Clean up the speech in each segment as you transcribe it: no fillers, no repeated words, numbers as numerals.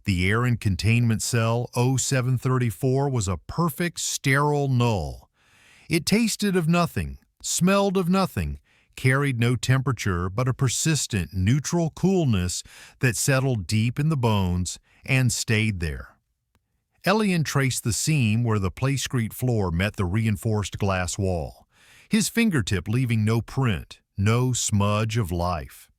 The air in containment cell 0734 was a perfect sterile null. It tasted of nothing, smelled of nothing, carried no temperature but a persistent neutral coolness that settled deep in the bones and stayed there. Elian traced the seam where the playscrete floor met the reinforced glass wall, his fingertip leaving no print, no smudge of life.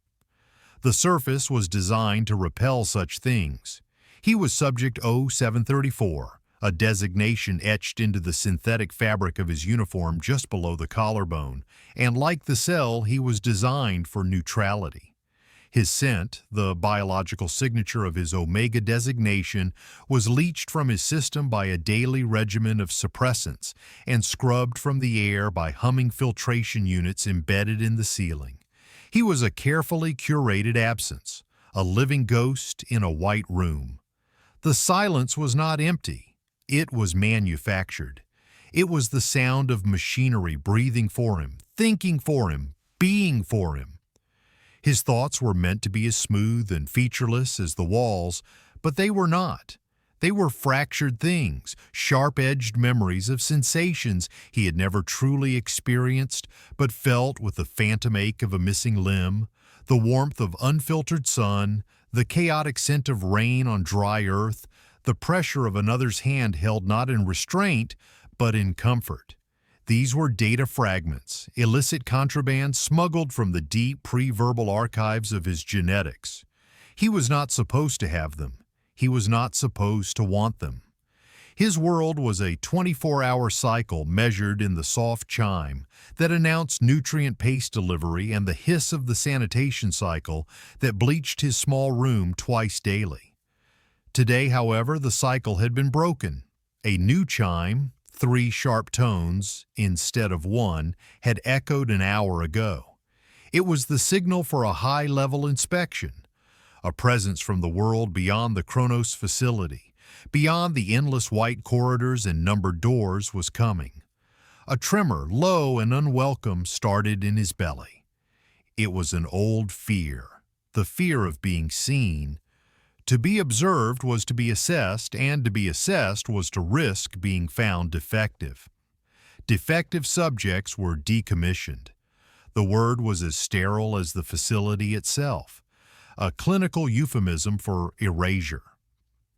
The surface was designed to repel such things. He was Subject 0734, a designation etched into the synthetic fabric of his uniform just below the collarbone, and like the cell, he was designed for neutrality. His scent, the biological signature of his Omega designation, was leached from his system by a daily regimen of suppressants and scrubbed from the air by humming filtration units embedded in the ceiling. He was a carefully curated absence, a living ghost in a white room. The silence was not empty. It was manufactured. It was the sound of machinery breathing for him, thinking for him, being for him. His thoughts were meant to be as smooth and featureless as the walls, but they were not. They were fractured things, sharp-edged memories of sensations he had never truly experienced, but felt with the phantom ache of a missing limb, the warmth of unfiltered sun, the chaotic scent of rain on dry earth, the pressure of another's hand held not in restraint, but in comfort. These were data fragments, illicit contraband smuggled from the deep pre-verbal archives of his genetics. He was not supposed to have them. He was not supposed to want them. His world was a 24-hour cycle measured in the soft chime that announced nutrient paste delivery and the hiss of the sanitation cycle that bleached his small room twice daily. Today, however, the cycle had been broken. A new chime, 3 sharp tones instead of 1, had echoed an hour ago. It was the signal for a high-level inspection. A presence from the world beyond the Chronos facility, beyond the endless white corridors and numbered doors, was coming. A tremor, low and unwelcome, started in his belly. It was an old fear, the fear of being seen. To be observed was to be assessed, and to be assessed was to risk being found defective. Defective subjects were decommissioned. The word was as sterile as the facility itself, a clinical euphemism for erasure.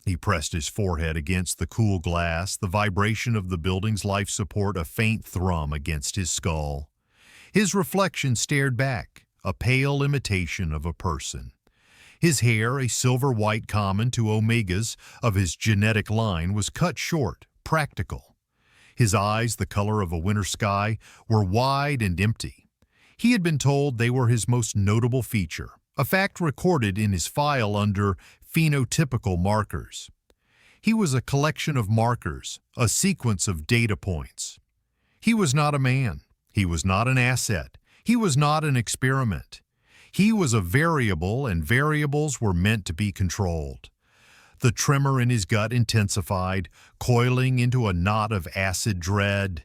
He pressed his forehead against the cool glass, the vibration of the building's life support a faint thrum against his skull. His reflection stared back, a pale imitation of a person. His hair, a silver-white common to Omegas of his genetic line, was cut short, practical. His eyes, the color of a winter sky, were wide and empty. He had been told they were his most notable feature, a fact recorded in his file under phenotypical markers. He was a collection of markers, a sequence of data points. He was not a man. He was not an asset. He was not an experiment. He was a variable, and variables were meant to be controlled. The tremor in his gut intensified, coiling into a knot of acid dread.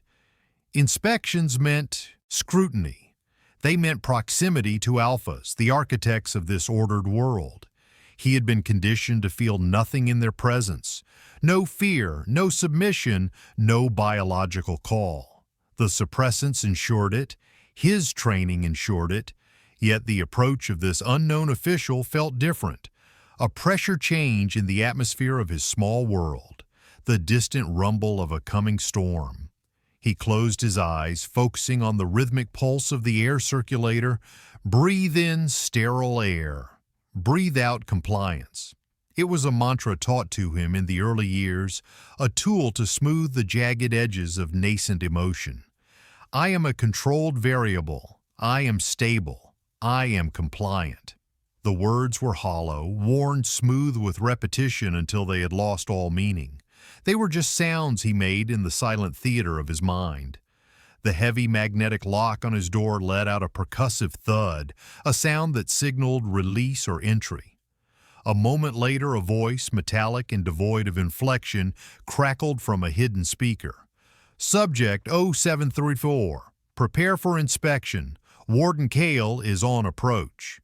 Inspections meant scrutiny. They meant proximity to alphas, the architects of this ordered world. He had been conditioned to feel nothing in their presence, no fear, no submission, no biological call. The suppressants ensured it, his training ensured it, yet the approach of this unknown official felt different, a pressure change in the atmosphere of his small world, the distant rumble of a coming storm. He closed his eyes, focusing on the rhythmic pulse of the air circulator. Breathe in sterile air. Breathe out compliance. It was a mantra taught to him in the early years, a tool to smooth the jagged edges of nascent emotion. I am a controlled variable. I am stable. I am compliant. The words were hollow, worn smooth with repetition until they had lost all meaning. They were just sounds he made in the silent theater of his mind. The heavy magnetic lock on his door let out a percussive thud, a sound that signaled release or entry. A moment later, a voice, metallic and devoid of inflection, crackled from a hidden speaker. Subject 0734, prepare for inspection. Warden Kale is on approach.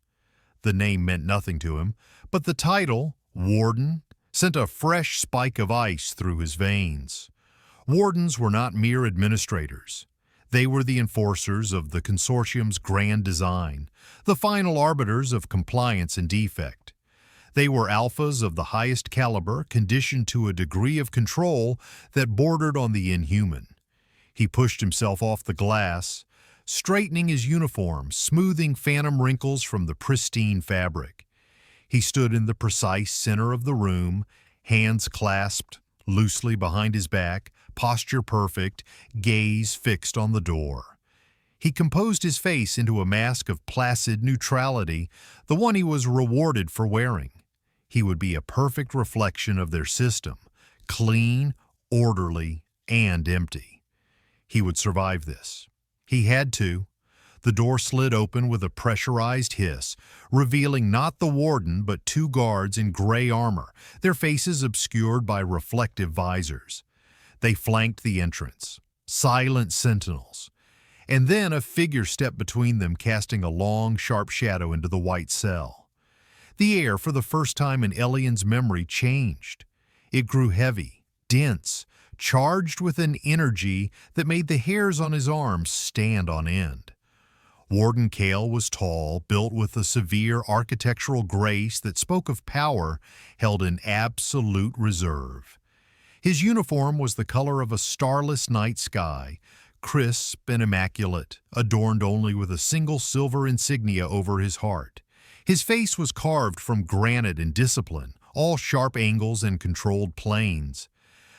The name meant nothing to him, but the title, Warden, sent a fresh spike of ice through his veins. Wardens were not mere administrators. They were the enforcers of the consortium's grand design, the final arbiters of compliance and defect. They were alphas of the highest caliber, conditioned to a degree of control that bordered on the inhuman. He pushed himself off the glass, straightening his uniform, smoothing phantom wrinkles from the pristine fabric. He stood in the precise center of the room, hands clasped loosely behind his back, posture perfect, gaze fixed on the door. He composed his face into a mask of placid neutrality, the one he was rewarded for wearing. He would be a perfect reflection of their system, clean, orderly, and empty. He would survive this. He had to. The door slid open with a pressurized hiss, revealing not the warden but two guards in gray armor, their faces obscured by reflective visors. They flanked the entrance, silent sentinels, and then a figure stepped between them, casting a long, sharp shadow into the white cell. The air, for the first time in Elian's memory, changed. It grew heavy, dense, charged with an energy that made the hairs on his arms stand on end. Warden Kale was tall, built with a severe architectural grace that spoke of power held in absolute reserve. His uniform was the color of a starless night sky, crisp and immaculate, adorned only with a single silver insignia over his heart. His face was carved from granite and discipline, all sharp angles and controlled planes.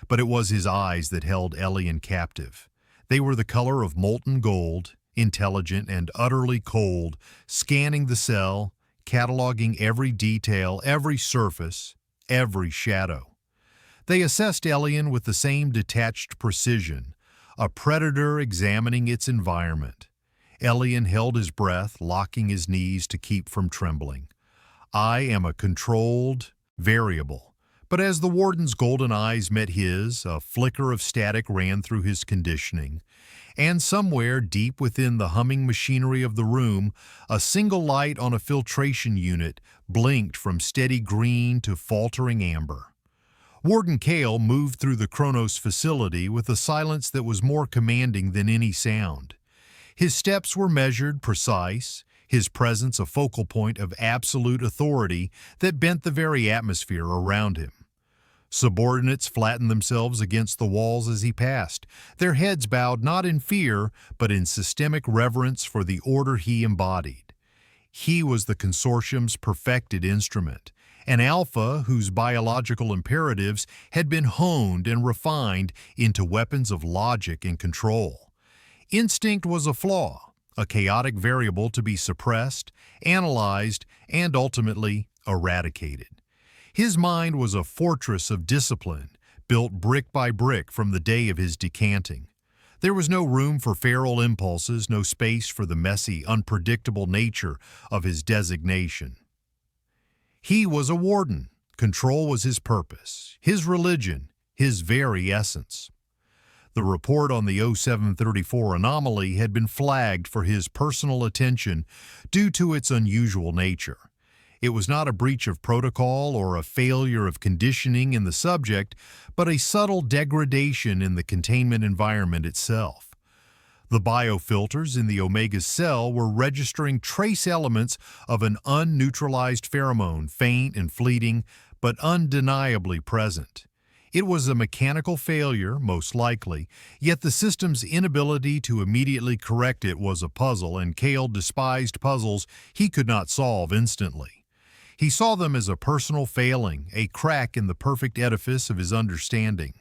But it was his eyes that held Elian captive. They were the color of molten gold, intelligent and utterly cold, scanning the cell, cataloging every detail, every surface, every shadow. They assessed Elian with the same detached precision, a predator examining its environment. Elian held his breath, locking his knees to keep from trembling. I am a controlled variable. But as the warden's golden eyes met his, a flicker of static ran through his conditioning, and somewhere deep within the humming machinery of the room, a single light on a filtration unit blinked from steady green to faltering amber. Warden Kale moved through the Kronos facility with a silence that was more commanding than any sound. His steps were measured, precise, his presence a focal point of absolute authority that bent the very atmosphere around him. Subordinates flattened themselves against the walls as he passed, their heads bowed not in fear, but in systemic reverence for the order he embodied. He was the consortium's perfected instrument, an alpha whose biological imperatives had been honed and refined into weapons of logic and control. Instinct was a flaw, a chaotic variable to be suppressed, analyzed, and ultimately eradicated. His mind was a fortress of discipline, built brick by brick from the day of his decanting. There was no room for feral impulses, no space for the messy, unpredictable nature of his designation. He was a warden. Control was his purpose, his religion, his very essence. The report on the 0734 anomaly had been flagged for his personal attention due to its unusual nature. It was not a breach of protocol or a failure of conditioning in the subject, but a subtle degradation in the containment environment itself. The biofilters in the Omega's cell were registering trace elements of an unneutralized pheromone, faint and fleeting, but undeniably present. It was a mechanical failure, most likely, yet the system's inability to immediately correct it was a puzzle, and Kale despised puzzles he could not solve instantly. He saw them as a personal failing, a crack in the perfect edifice of his understanding.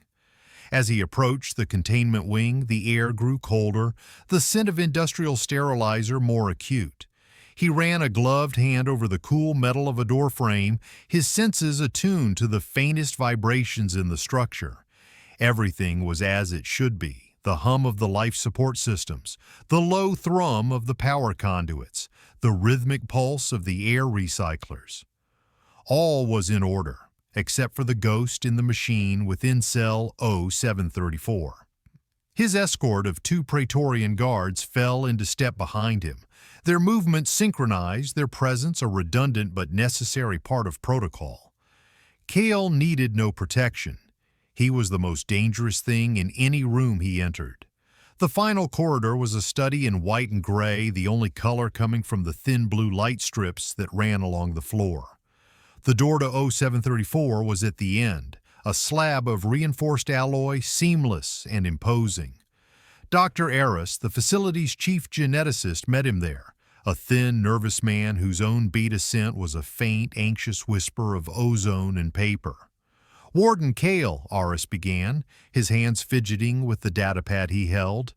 As he approached the containment wing, the air grew colder, the scent of industrial sterilizer more acute. He ran a gloved hand over the cool metal of a door frame, his senses attuned to the faintest vibrations in the structure. Everything was as it should be, the hum of the life support systems, the low thrum of the power conduits, the rhythmic pulse of the air recyclers. All was in order, except for the ghost in the machine within cell 0734. His escort of 2 Praetorian guards fell into step behind him, their movements synchronized, their presence a redundant but necessary part of protocol. Kale needed no protection. He was the most dangerous thing in any room he entered. The final corridor was a study in white and gray, the only color coming from the thin blue light strips that ran along the floor. The door to O734 was at the end, a slab of reinforced alloy, seamless and imposing. Dr. Aris, the facility's chief geneticist, met him there, a thin, nervous man whose own beta scent was a faint, anxious whisper of ozone and paper. "Warden Kale," Aris began, his hands fidgeting with the datapad he held.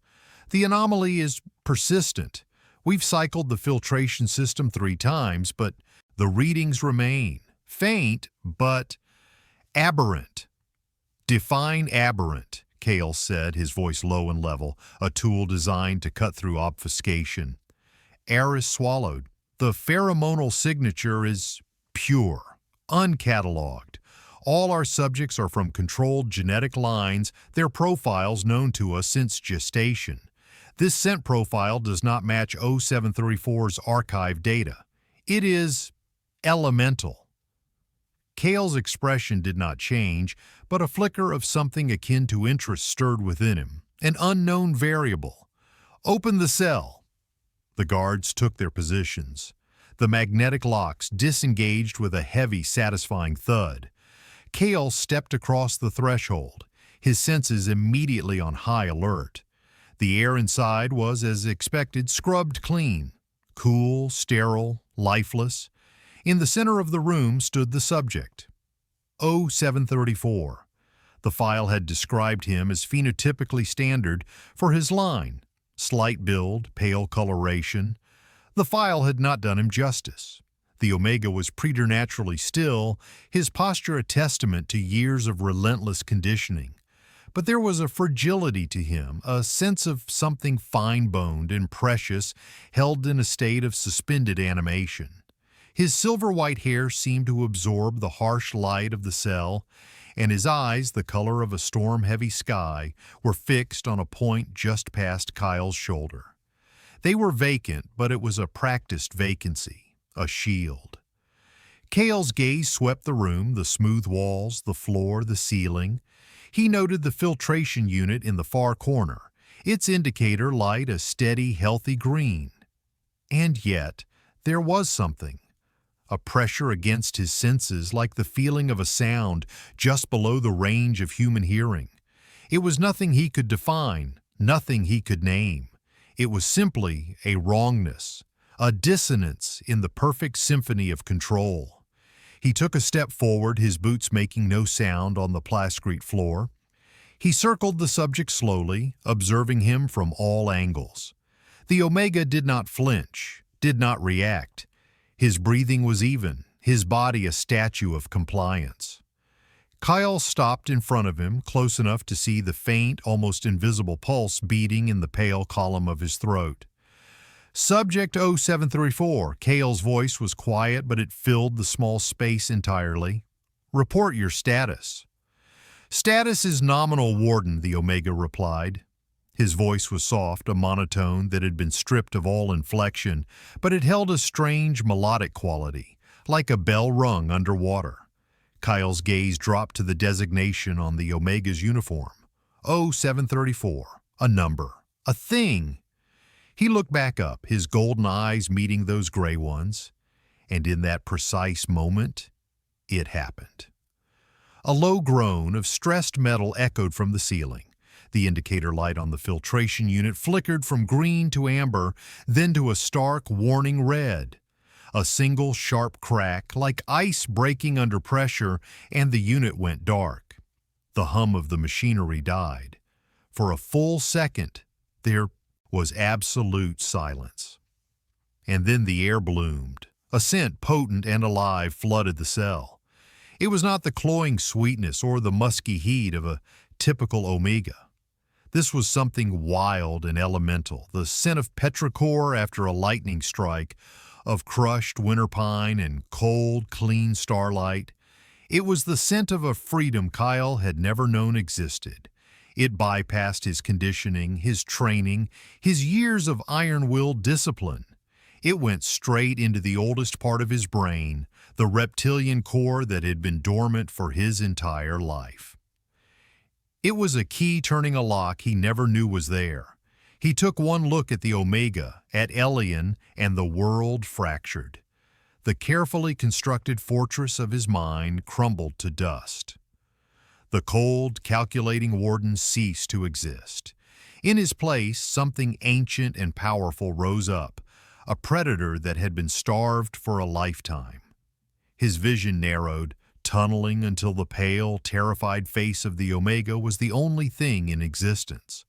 "The anomaly is persistent. We've cycled the filtration system 3 times, but the readings remain. Faint, but aberrant." "Define aberrant," Kale said, his voice low and level, a tool designed to cut through obfuscation. Aris swallowed. "The pheromonal signature is pure, uncatalogued. All our subjects are from controlled genetic lines, their profiles known to us since gestation. This scent profile does not match O734's archive data. It is elemental." Kale's expression did not change, but a flicker of something akin to interest stirred within him, an unknown variable. "Open the cell." The guards took their positions. The magnetic locks disengaged with a heavy, satisfying thud. Kale stepped across the threshold, his senses immediately on high alert. The air inside was, as expected, scrubbed clean. Cool, sterile, lifeless. In the center of the room stood the subject. O734. The file had described him as phenotypically standard for his line. Slight build, pale coloration. The file had not done him justice. The Omega was preternaturally still, his posture a testament to years of relentless conditioning. But there was a fragility to him, a sense of something fine-boned and precious held in a state of suspended animation. His silver-white hair seemed to absorb the harsh light of the cell, and his eyes, the color of a storm-heavy sky, were fixed on a point just past Kyle's shoulder. They were vacant, but it was a practiced vacancy. A shield. Kale's gaze swept the room, the smooth walls, the floor, the ceiling. He noted the filtration unit in the far corner, its indicator light a steady, healthy green. And yet, there was something. A pressure against his senses like the feeling of a sound just below the range of human hearing. It was nothing he could define, nothing he could name. It was simply a wrongness. A dissonance in the perfect symphony of control. He took a step forward, his boots making no sound on the plascrete floor. He circled the subject slowly, observing him from all angles. The Omega did not flinch, did not react. His breathing was even, his body a statue of compliance. Kyle stopped in front of him, close enough to see the faint, almost invisible pulse beating in the pale column of his throat. "Subject O734, Kale's voice was quiet, but it filled the small space entirely. "Report your status." "Status is nominal, Warden," the Omega replied. His voice was soft, a monotone that had been stripped of all inflection, but it held a strange melodic quality, like a bell rung underwater. Kyle's gaze dropped to the designation on the Omega's uniform. O734, a number, a thing. He looked back up, his golden eyes meeting those gray ones, and in that precise moment, it happened. A low groan of stressed metal echoed from the ceiling. The indicator light on the filtration unit flickered from green to amber, then to a stark, warning red. A single sharp crack, like ice breaking under pressure, and the unit went dark. The hum of the machinery died. For a full second, there was absolute silence. And then the air bloomed. A scent potent and alive flooded the cell. It was not the cloying sweetness or the musky heat of a typical Omega. This was something wild and elemental, the scent of petrichor after a lightning strike, of crushed winter pine and cold, clean starlight. It was the scent of a freedom Kyle had never known existed. It bypassed his conditioning, his training, his years of iron-willed discipline. It went straight into the oldest part of his brain, the reptilian core that had been dormant for his entire life. It was a key turning a lock he never knew was there. He took one look at the Omega, at Elian, and the world fractured. The carefully constructed fortress of his mind crumbled to dust. The cold, calculating warden ceased to exist. In his place, something ancient and powerful rose up, a predator that had been starved for a lifetime. His vision narrowed, tunneling until the pale, terrified face of the Omega was the only thing in existence.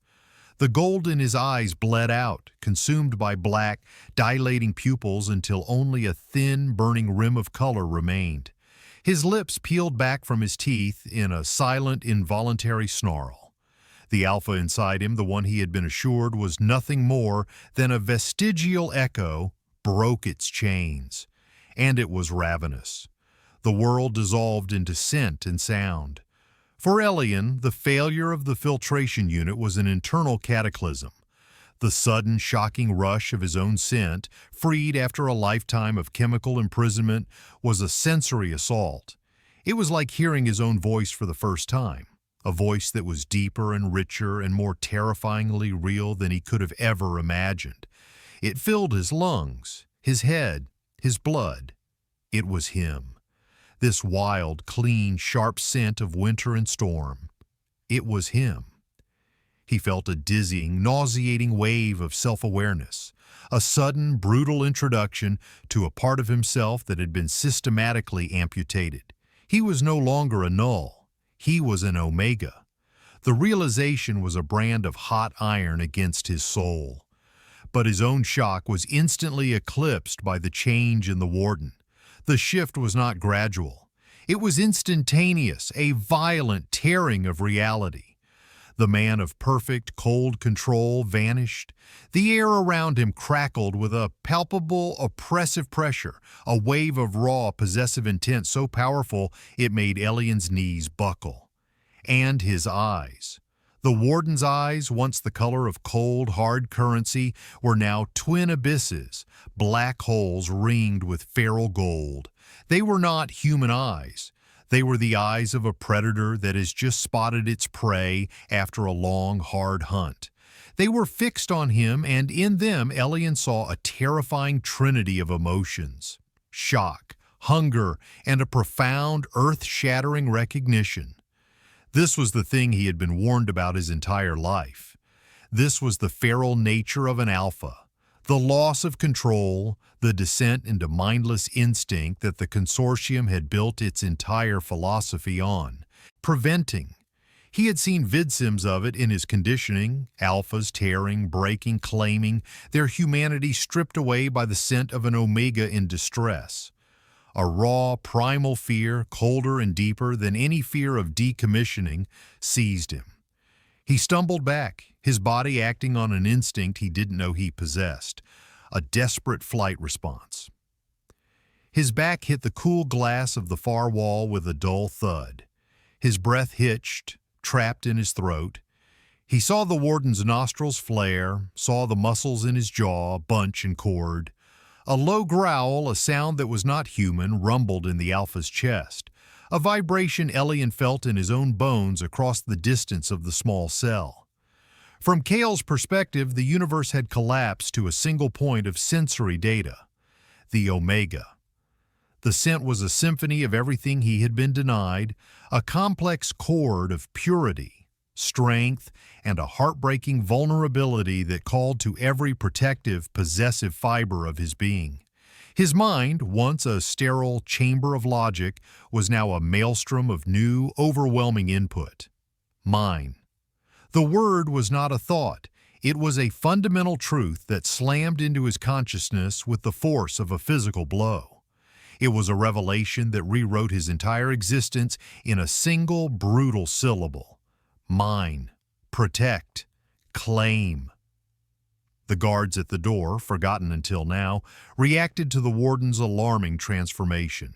The gold in his eyes bled out, consumed by black, dilating pupils until only a thin, burning rim of color remained. His lips peeled back from his teeth in a silent, involuntary snarl. The alpha inside him, the one he had been assured was nothing more than a vestigial echo, broke its chains. And it was ravenous. The world dissolved into scent and sound. For Elian, the failure of the filtration unit was an internal cataclysm. The sudden, shocking rush of his own scent, freed after a lifetime of chemical imprisonment, was a sensory assault. It was like hearing his own voice for the first time, a voice that was deeper and richer and more terrifyingly real than he could have ever imagined. It filled his lungs, his head, his blood. It was him. This wild, clean, sharp scent of winter and storm. It was him. He felt a dizzying, nauseating wave of self-awareness, a sudden, brutal introduction to a part of himself that had been systematically amputated. He was no longer a null. He was an Omega. The realization was a brand of hot iron against his soul. But his own shock was instantly eclipsed by the change in the warden. The shift was not gradual. It was instantaneous, a violent tearing of reality. The man of perfect, cold control vanished. The air around him crackled with a palpable, oppressive pressure, a wave of raw, possessive intent so powerful it made Elian's knees buckle. And his eyes. The warden's eyes, once the color of cold, hard currency, were now twin abysses, black holes ringed with feral gold. They were not human eyes. They were the eyes of a predator that has just spotted its prey after a long, hard hunt. They were fixed on him, and in them Elian saw a terrifying trinity of emotions: shock, hunger, and a profound, earth-shattering recognition. This was the thing he had been warned about his entire life. This was the feral nature of an alpha, the loss of control, the descent into mindless instinct that the consortium had built its entire philosophy on, preventing. He had seen vidsims of it in his conditioning, alphas tearing, breaking, claiming, their humanity stripped away by the scent of an Omega in distress. A raw, primal fear, colder and deeper than any fear of decommissioning, seized him. He stumbled back, his body acting on an instinct he didn't know he possessed, a desperate flight response. His back hit the cool glass of the far wall with a dull thud. His breath hitched, trapped in his throat. He saw the warden's nostrils flare, saw the muscles in his jaw bunch and cord. A low growl, a sound that was not human, rumbled in the alpha's chest, a vibration Elian felt in his own bones across the distance of the small cell. From Kale's perspective, the universe had collapsed to a single point of sensory data: the Omega. The scent was a symphony of everything he had been denied, a complex chord of purity, strength, and a heartbreaking vulnerability that called to every protective, possessive fiber of his being. His mind, once a sterile chamber of logic, was now a maelstrom of new, overwhelming input. Mine. The word was not a thought. It was a fundamental truth that slammed into his consciousness with the force of a physical blow. It was a revelation that rewrote his entire existence in a single, brutal syllable: mine. Protect. Claim. The guards at the door, forgotten until now, reacted to the warden's alarming transformation.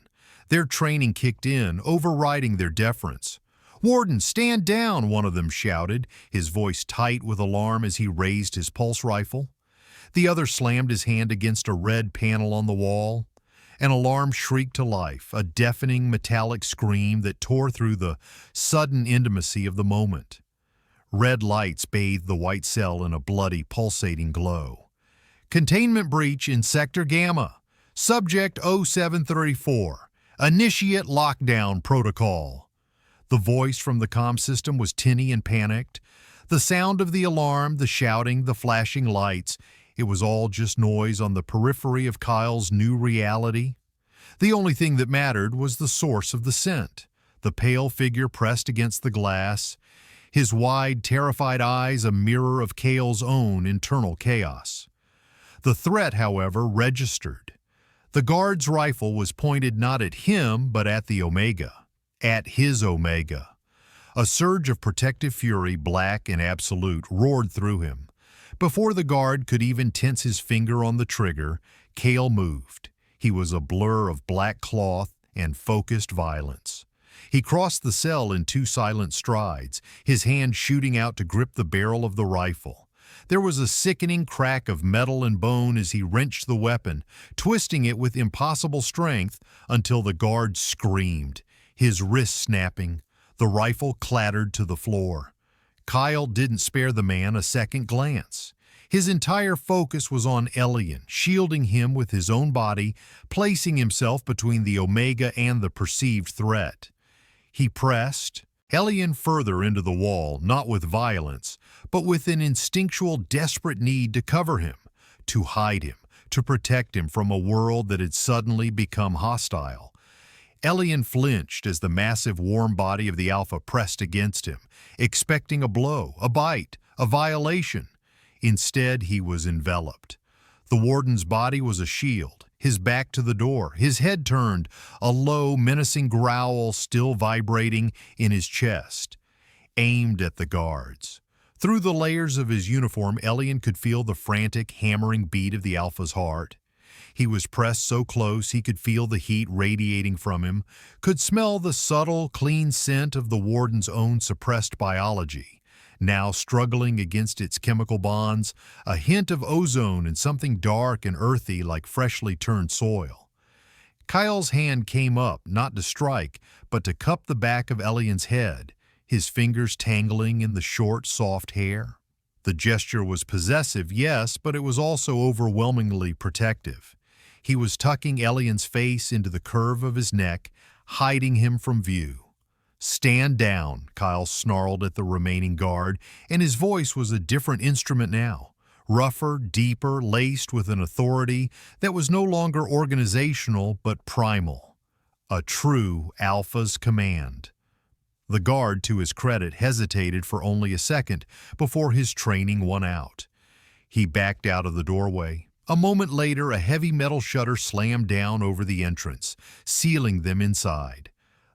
Their training kicked in, overriding their deference. "Warden, stand down," one of them shouted, his voice tight with alarm as he raised his pulse rifle. The other slammed his hand against a red panel on the wall. An alarm shrieked to life, a deafening metallic scream that tore through the sudden intimacy of the moment. Red lights bathed the white cell in a bloody, pulsating glow. Containment breach in Sector Gamma. Subject 0734. Initiate lockdown protocol. The voice from the comm system was tinny and panicked. The sound of the alarm, the shouting, the flashing lights, it was all just noise on the periphery of Kyle's new reality. The only thing that mattered was the source of the scent, the pale figure pressed against the glass, his wide, terrified eyes a mirror of Kale's own internal chaos. The threat, however, registered. The guard's rifle was pointed not at him, but at the Omega, at his Omega. A surge of protective fury, black and absolute, roared through him. Before the guard could even tense his finger on the trigger, Kale moved. He was a blur of black cloth and focused violence. He crossed the cell in 2 silent strides, his hand shooting out to grip the barrel of the rifle. There was a sickening crack of metal and bone as he wrenched the weapon, twisting it with impossible strength until the guard screamed, his wrist snapping. The rifle clattered to the floor. Kyle didn't spare the man a second glance. His entire focus was on Elian, shielding him with his own body, placing himself between the Omega and the perceived threat. He pressed Elian further into the wall, not with violence, but with an instinctual, desperate need to cover him, to hide him, to protect him from a world that had suddenly become hostile. Elian flinched as the massive, warm body of the Alpha pressed against him, expecting a blow, a bite, a violation. Instead, he was enveloped. The warden's body was a shield, his back to the door, his head turned, a low, menacing growl still vibrating in his chest, aimed at the guards. Through the layers of his uniform, Elian could feel the frantic, hammering beat of the Alpha's heart. He was pressed so close he could feel the heat radiating from him, could smell the subtle, clean scent of the warden's own suppressed biology, now struggling against its chemical bonds, a hint of ozone and something dark and earthy like freshly turned soil. Kyle's hand came up, not to strike, but to cup the back of Elian's head, his fingers tangling in the short, soft hair. The gesture was possessive, yes, but it was also overwhelmingly protective. He was tucking Elian's face into the curve of his neck, hiding him from view. "Stand down," Kyle snarled at the remaining guard, and his voice was a different instrument now, rougher, deeper, laced with an authority that was no longer organizational but primal. A true Alpha's command. The guard, to his credit, hesitated for only a second before his training won out. He backed out of the doorway. A moment later, a heavy metal shutter slammed down over the entrance, sealing them inside.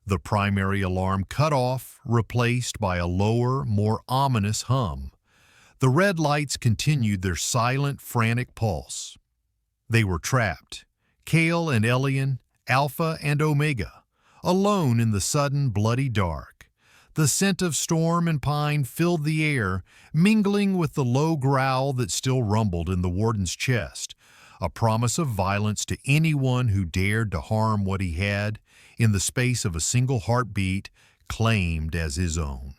The primary alarm cut off, replaced by a lower, more ominous hum. The red lights continued their silent, frantic pulse. They were trapped. Kale and Elian, Alpha and Omega, alone in the sudden, bloody dark. The scent of storm and pine filled the air, mingling with the low growl that still rumbled in the warden's chest, a promise of violence to anyone who dared to harm what he had, in the space of a single heartbeat, claimed as his own.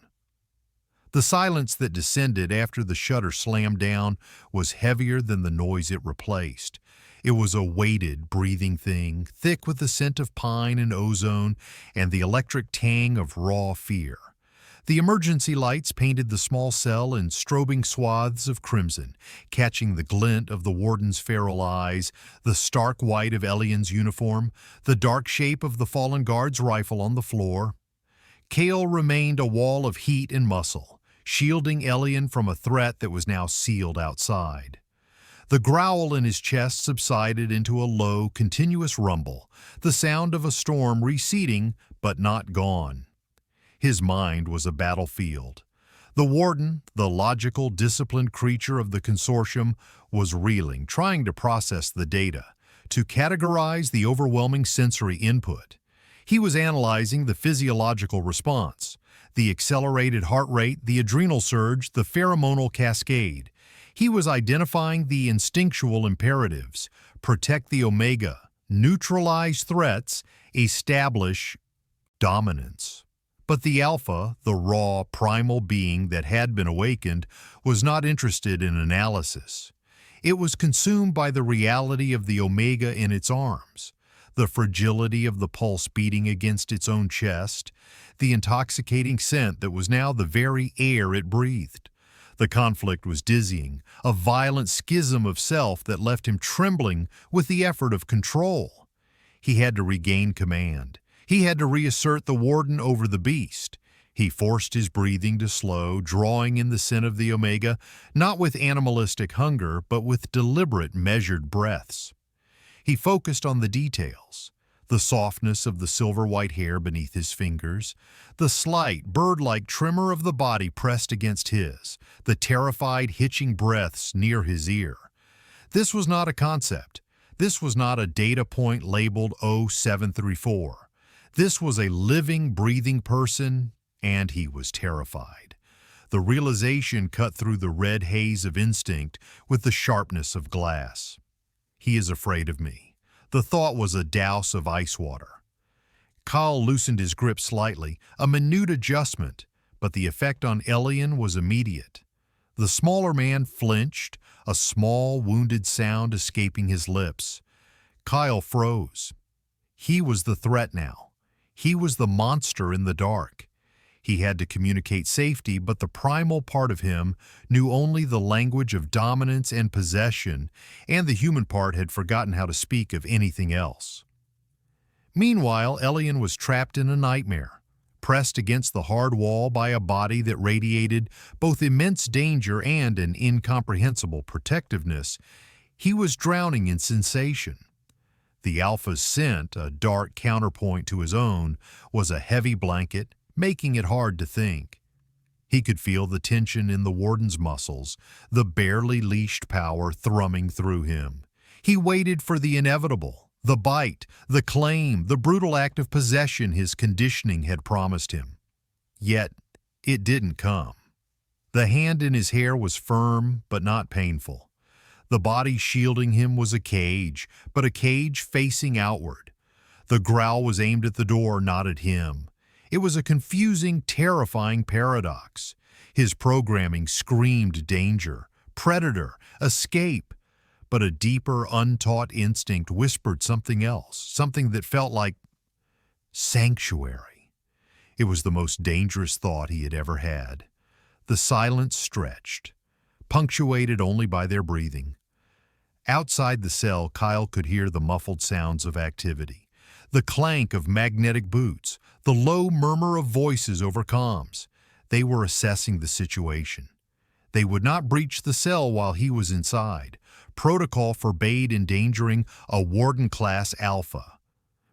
The silence that descended after the shutter slammed down was heavier than the noise it replaced. It was a weighted, breathing thing, thick with the scent of pine and ozone and the electric tang of raw fear. The emergency lights painted the small cell in strobing swaths of crimson, catching the glint of the warden's feral eyes, the stark white of Elian's uniform, the dark shape of the fallen guard's rifle on the floor. Kale remained a wall of heat and muscle, shielding Elian from a threat that was now sealed outside. The growl in his chest subsided into a low, continuous rumble, the sound of a storm receding but not gone. His mind was a battlefield. The warden, the logical, disciplined creature of the consortium, was reeling, trying to process the data, to categorize the overwhelming sensory input. He was analyzing the physiological response, the accelerated heart rate, the adrenal surge, the pheromonal cascade. He was identifying the instinctual imperatives: protect the Omega, neutralize threats, establish dominance. But the Alpha, the raw, primal being that had been awakened, was not interested in analysis. It was consumed by the reality of the Omega in its arms, the fragility of the pulse beating against its own chest, the intoxicating scent that was now the very air it breathed. The conflict was dizzying, a violent schism of self that left him trembling with the effort of control. He had to regain command. He had to reassert the warden over the beast. He forced his breathing to slow, drawing in the scent of the Omega, not with animalistic hunger, but with deliberate, measured breaths. He focused on the details: the softness of the silver-white hair beneath his fingers, the slight, bird-like tremor of the body pressed against his, the terrified, hitching breaths near his ear. This was not a concept. This was not a data point labeled 0734. This was a living, breathing person, and he was terrified. The realization cut through the red haze of instinct with the sharpness of glass. He is afraid of me. The thought was a douse of ice water. Kyle loosened his grip slightly, a minute adjustment, but the effect on Elian was immediate. The smaller man flinched, a small, wounded sound escaping his lips. Kyle froze. He was the threat now. He was the monster in the dark. He had to communicate safety, but the primal part of him knew only the language of dominance and possession, and the human part had forgotten how to speak of anything else. Meanwhile, Elian was trapped in a nightmare, pressed against the hard wall by a body that radiated both immense danger and an incomprehensible protectiveness. He was drowning in sensation. The Alpha's scent, a dark counterpoint to his own, was a heavy blanket, making it hard to think. He could feel the tension in the warden's muscles, the barely leashed power thrumming through him. He waited for the inevitable, the bite, the claim, the brutal act of possession his conditioning had promised him. Yet, it didn't come. The hand in his hair was firm, but not painful. The body shielding him was a cage, but a cage facing outward. The growl was aimed at the door, not at him. It was a confusing, terrifying paradox. His programming screamed danger, predator, escape, but a deeper, untaught instinct whispered something else, something that felt like sanctuary. It was the most dangerous thought he had ever had. The silence stretched, punctuated only by their breathing. Outside the cell, Kyle could hear the muffled sounds of activity, the clank of magnetic boots, the low murmur of voices over comms. They were assessing the situation. They would not breach the cell while he was inside. Protocol forbade endangering a Warden-class Alpha.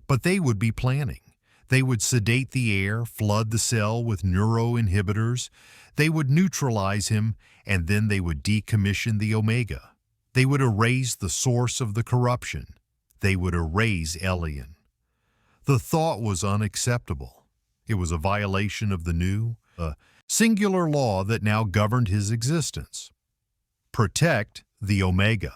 But they would be planning. They would sedate the air, flood the cell with neuroinhibitors. They would neutralize him, and then they would decommission the Omega. They would erase the source of the corruption. They would erase Elian. The thought was unacceptable. It was a violation of the new, singular law that now governed his existence. Protect the Omega.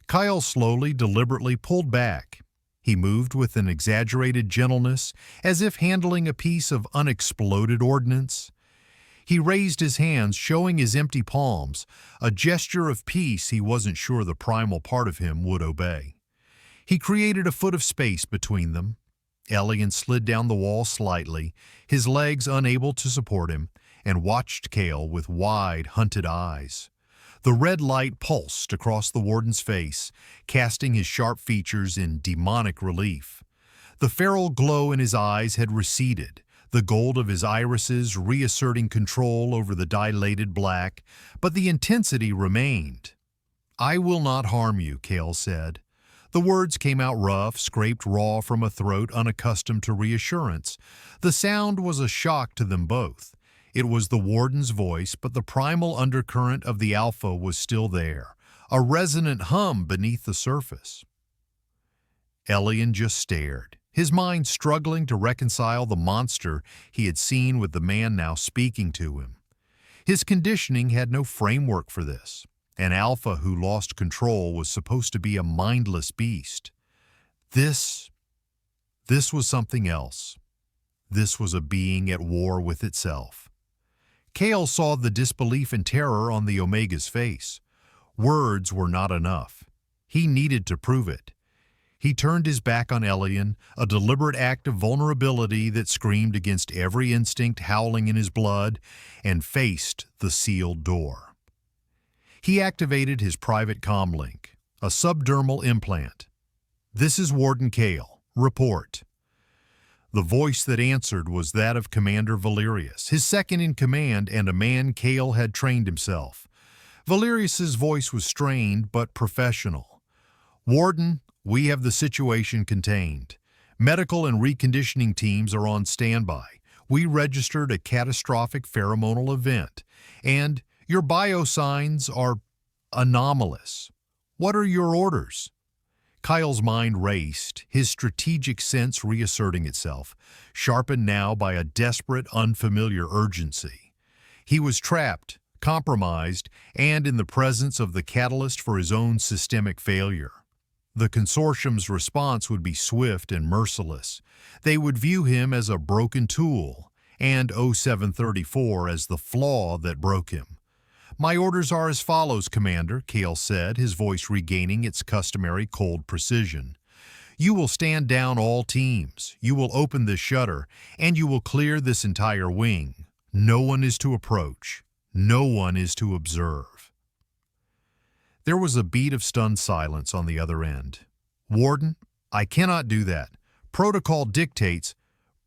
Kyle slowly, deliberately pulled back. He moved with an exaggerated gentleness, as if handling a piece of unexploded ordnance. He raised his hands, showing his empty palms, a gesture of peace he wasn't sure the primal part of him would obey. He created a foot of space between them. Elian slid down the wall slightly, his legs unable to support him, and watched Kale with wide, hunted eyes. The red light pulsed across the warden's face, casting his sharp features in demonic relief. The feral glow in his eyes had receded, the gold of his irises reasserting control over the dilated black, but the intensity remained. "I will not harm you," Kale said. The words came out rough, scraped raw from a throat unaccustomed to reassurance. The sound was a shock to them both. It was the warden's voice, but the primal undercurrent of the Alpha was still there, a resonant hum beneath the surface. Elian just stared, his mind struggling to reconcile the monster he had seen with the man now speaking to him. His conditioning had no framework for this. An alpha who lost control was supposed to be a mindless beast. This was something else. This was a being at war with itself. Kale saw the disbelief and terror on the Omega's face. Words were not enough. He needed to prove it. He turned his back on Elian, a deliberate act of vulnerability that screamed against every instinct howling in his blood, and faced the sealed door. He activated his private comlink, a subdermal implant. "This is Warden Kale. Report." The voice that answered was that of Commander Valerius, his second in command and a man Kale had trained himself. Valerius's voice was strained but professional. "Warden, we have the situation contained. Medical and reconditioning teams are on standby. We registered a catastrophic pheromonal event, and your biosigns are anomalous. What are your orders?" Kyle's mind raced, his strategic sense reasserting itself, sharpened now by a desperate, unfamiliar urgency. He was trapped, compromised, and in the presence of the catalyst for his own systemic failure. The consortium's response would be swift and merciless. They would view him as a broken tool, and 0734 as the flaw that broke him. "My orders are as follows, Commander," Kale said, his voice regaining its customary cold precision. "You will stand down all teams, you will open this shutter, and you will clear this entire wing. No one is to approach. No one is to observe." There was a beat of stunned silence on the other end. "Warden, I cannot do that. Protocol dictates—"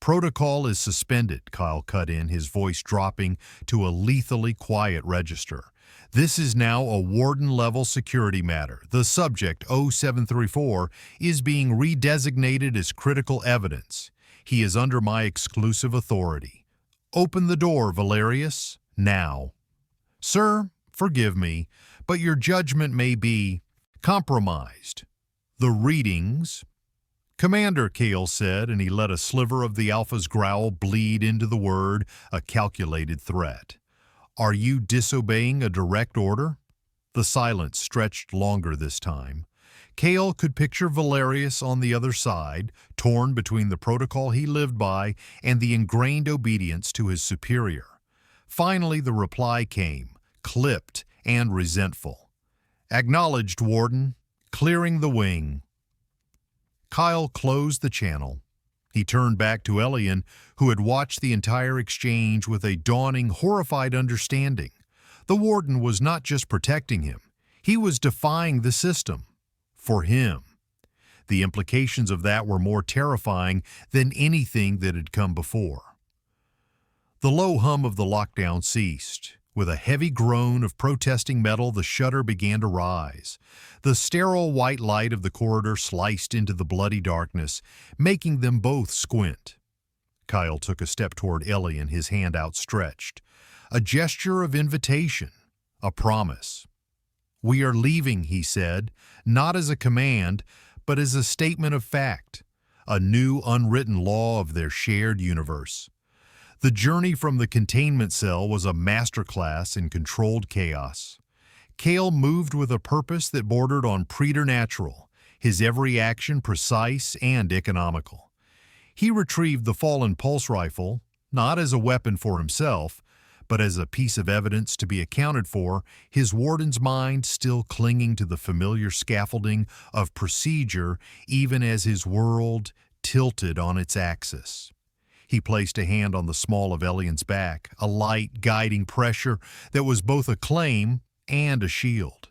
"Protocol is suspended," Kyle cut in, his voice dropping to a lethally quiet register. "This is now a warden-level security matter. The subject, 0734, is being redesignated as critical evidence. He is under my exclusive authority. Open the door, Valerius, now." "Sir, forgive me, but your judgment may be compromised. The readings—" "Commander," Kale said, and he let a sliver of the Alpha's growl bleed into the word, a calculated threat. "Are you disobeying a direct order?" The silence stretched longer this time. Kale could picture Valerius on the other side, torn between the protocol he lived by and the ingrained obedience to his superior. Finally the reply came, clipped and resentful. "Acknowledged, Warden. Clearing the wing." Kyle closed the channel. He turned back to Elian, who had watched the entire exchange with a dawning, horrified understanding. The Warden was not just protecting him. He was defying the system. For him. The implications of that were more terrifying than anything that had come before. The low hum of the lockdown ceased. With a heavy groan of protesting metal, the shutter began to rise. The sterile white light of the corridor sliced into the bloody darkness, making them both squint. Kyle took a step toward Elian, his hand outstretched. A gesture of invitation, a promise. "We are leaving," he said, not as a command, but as a statement of fact, a new unwritten law of their shared universe. The journey from the containment cell was a masterclass in controlled chaos. Kale moved with a purpose that bordered on preternatural, his every action precise and economical. He retrieved the fallen pulse rifle, not as a weapon for himself, but as a piece of evidence to be accounted for, his warden's mind still clinging to the familiar scaffolding of procedure even as his world tilted on its axis. He placed a hand on the small of Elian's back, a light, guiding pressure that was both a claim and a shield.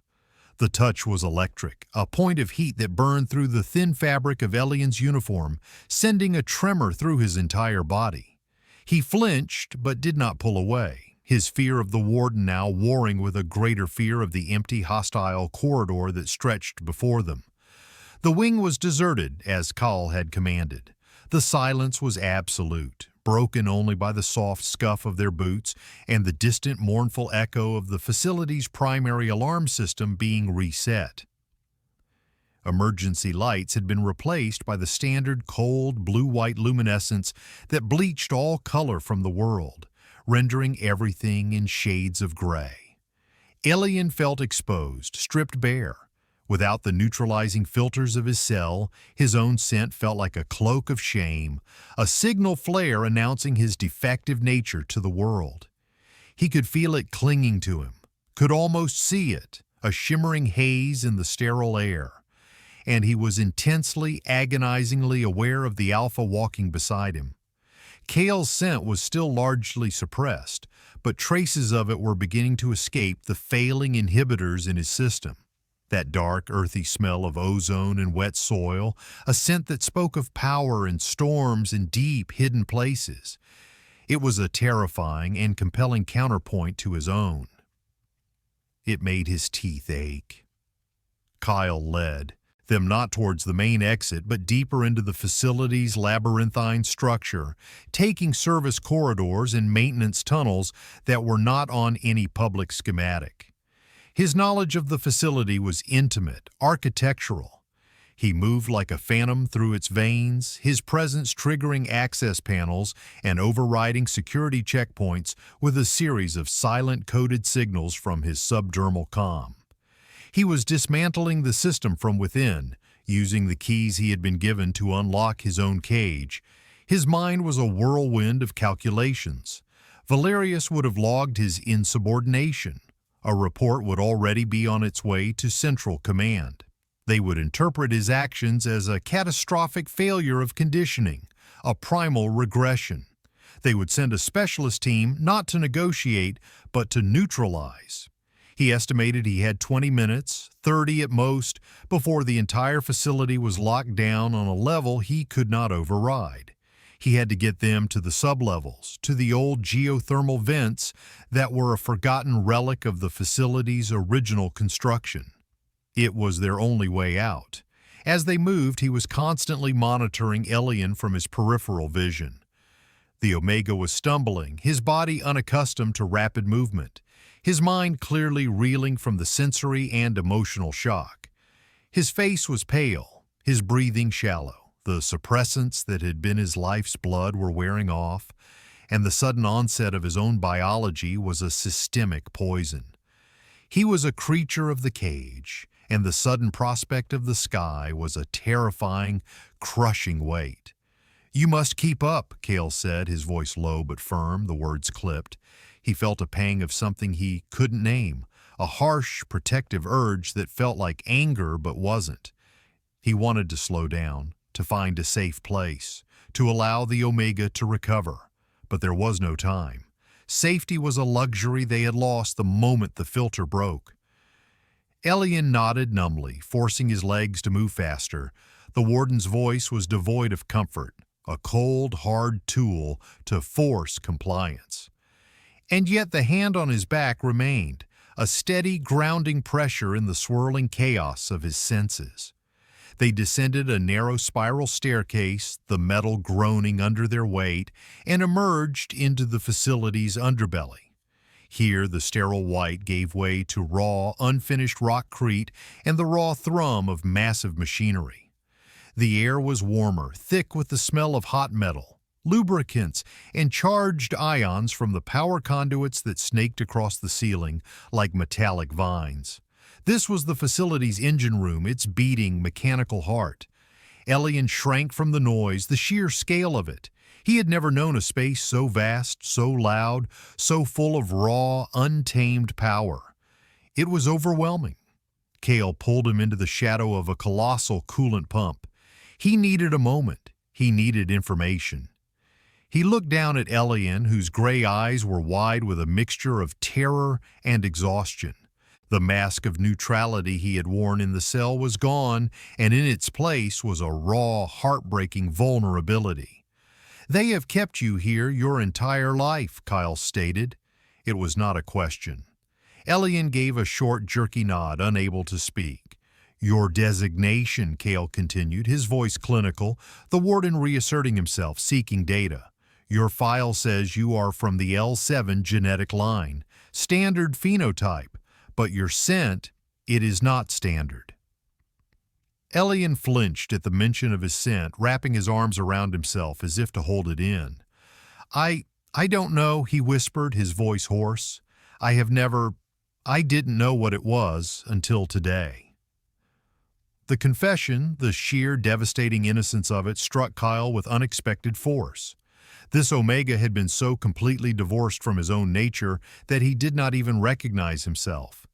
The touch was electric, a point of heat that burned through the thin fabric of Elian's uniform, sending a tremor through his entire body. He flinched, but did not pull away, his fear of the warden now warring with a greater fear of the empty, hostile corridor that stretched before them. The wing was deserted, as Kyle had commanded. The silence was absolute, broken only by the soft scuff of their boots and the distant mournful echo of the facility's primary alarm system being reset. Emergency lights had been replaced by the standard cold blue-white luminescence that bleached all color from the world, rendering everything in shades of gray. Alien felt exposed, stripped bare. Without the neutralizing filters of his cell, his own scent felt like a cloak of shame, a signal flare announcing his defective nature to the world. He could feel it clinging to him, could almost see it, a shimmering haze in the sterile air. And he was intensely, agonizingly aware of the alpha walking beside him. Kale's scent was still largely suppressed, but traces of it were beginning to escape the failing inhibitors in his system. That dark, earthy smell of ozone and wet soil, a scent that spoke of power and storms in deep, hidden places. It was a terrifying and compelling counterpoint to his own. It made his teeth ache. Kyle led, them not towards the main exit, but deeper into the facility's labyrinthine structure, taking service corridors and maintenance tunnels that were not on any public schematic. His knowledge of the facility was intimate, architectural. He moved like a phantom through its veins, his presence triggering access panels and overriding security checkpoints with a series of silent coded signals from his subdermal comm. He was dismantling the system from within, using the keys he had been given to unlock his own cage. His mind was a whirlwind of calculations. Valerius would have logged his insubordination. A report would already be on its way to Central Command. They would interpret his actions as a catastrophic failure of conditioning, a primal regression. They would send a specialist team not to negotiate, but to neutralize. He estimated he had 20 minutes, 30 at most, before the entire facility was locked down on a level he could not override. He had to get them to the sublevels, to the old geothermal vents that were a forgotten relic of the facility's original construction. It was their only way out. As they moved, he was constantly monitoring Elian from his peripheral vision. The Omega was stumbling, his body unaccustomed to rapid movement, his mind clearly reeling from the sensory and emotional shock. His face was pale, his breathing shallow. The suppressants that had been his life's blood were wearing off, and the sudden onset of his own biology was a systemic poison. He was a creature of the cage, and the sudden prospect of the sky was a terrifying, crushing weight. "You must keep up," Kale said, his voice low but firm, the words clipped. He felt a pang of something he couldn't name, a harsh, protective urge that felt like anger but wasn't. He wanted to slow down, to find a safe place, to allow the Omega to recover. But there was no time. Safety was a luxury they had lost the moment the filter broke. Elian nodded numbly, forcing his legs to move faster. The warden's voice was devoid of comfort, a cold, hard tool to force compliance. And yet the hand on his back remained, a steady, grounding pressure in the swirling chaos of his senses. They descended a narrow spiral staircase, the metal groaning under their weight, and emerged into the facility's underbelly. Here the sterile white gave way to raw, unfinished rockcrete and the raw thrum of massive machinery. The air was warmer, thick with the smell of hot metal, lubricants, and charged ions from the power conduits that snaked across the ceiling like metallic vines. This was the facility's engine room, its beating, mechanical heart. Elian shrank from the noise, the sheer scale of it. He had never known a space so vast, so loud, so full of raw, untamed power. It was overwhelming. Kale pulled him into the shadow of a colossal coolant pump. He needed a moment. He needed information. He looked down at Elian, whose gray eyes were wide with a mixture of terror and exhaustion. The mask of neutrality he had worn in the cell was gone, and in its place was a raw, heartbreaking vulnerability. "They have kept you here your entire life," Kyle stated. It was not a question. Elian gave a short, jerky nod, unable to speak. "Your designation," Kale continued, his voice clinical, the warden reasserting himself, seeking data. "Your file says you are from the L7 genetic line. Standard phenotype. But your scent, it is not standard." Elian flinched at the mention of his scent, wrapping his arms around himself as if to hold it in. I don't know," he whispered, his voice hoarse. I have never I didn't know what it was until today. The confession, the sheer devastating innocence of it, struck Kyle with unexpected force. This Omega had been so completely divorced from his own nature that he did not even recognize himself.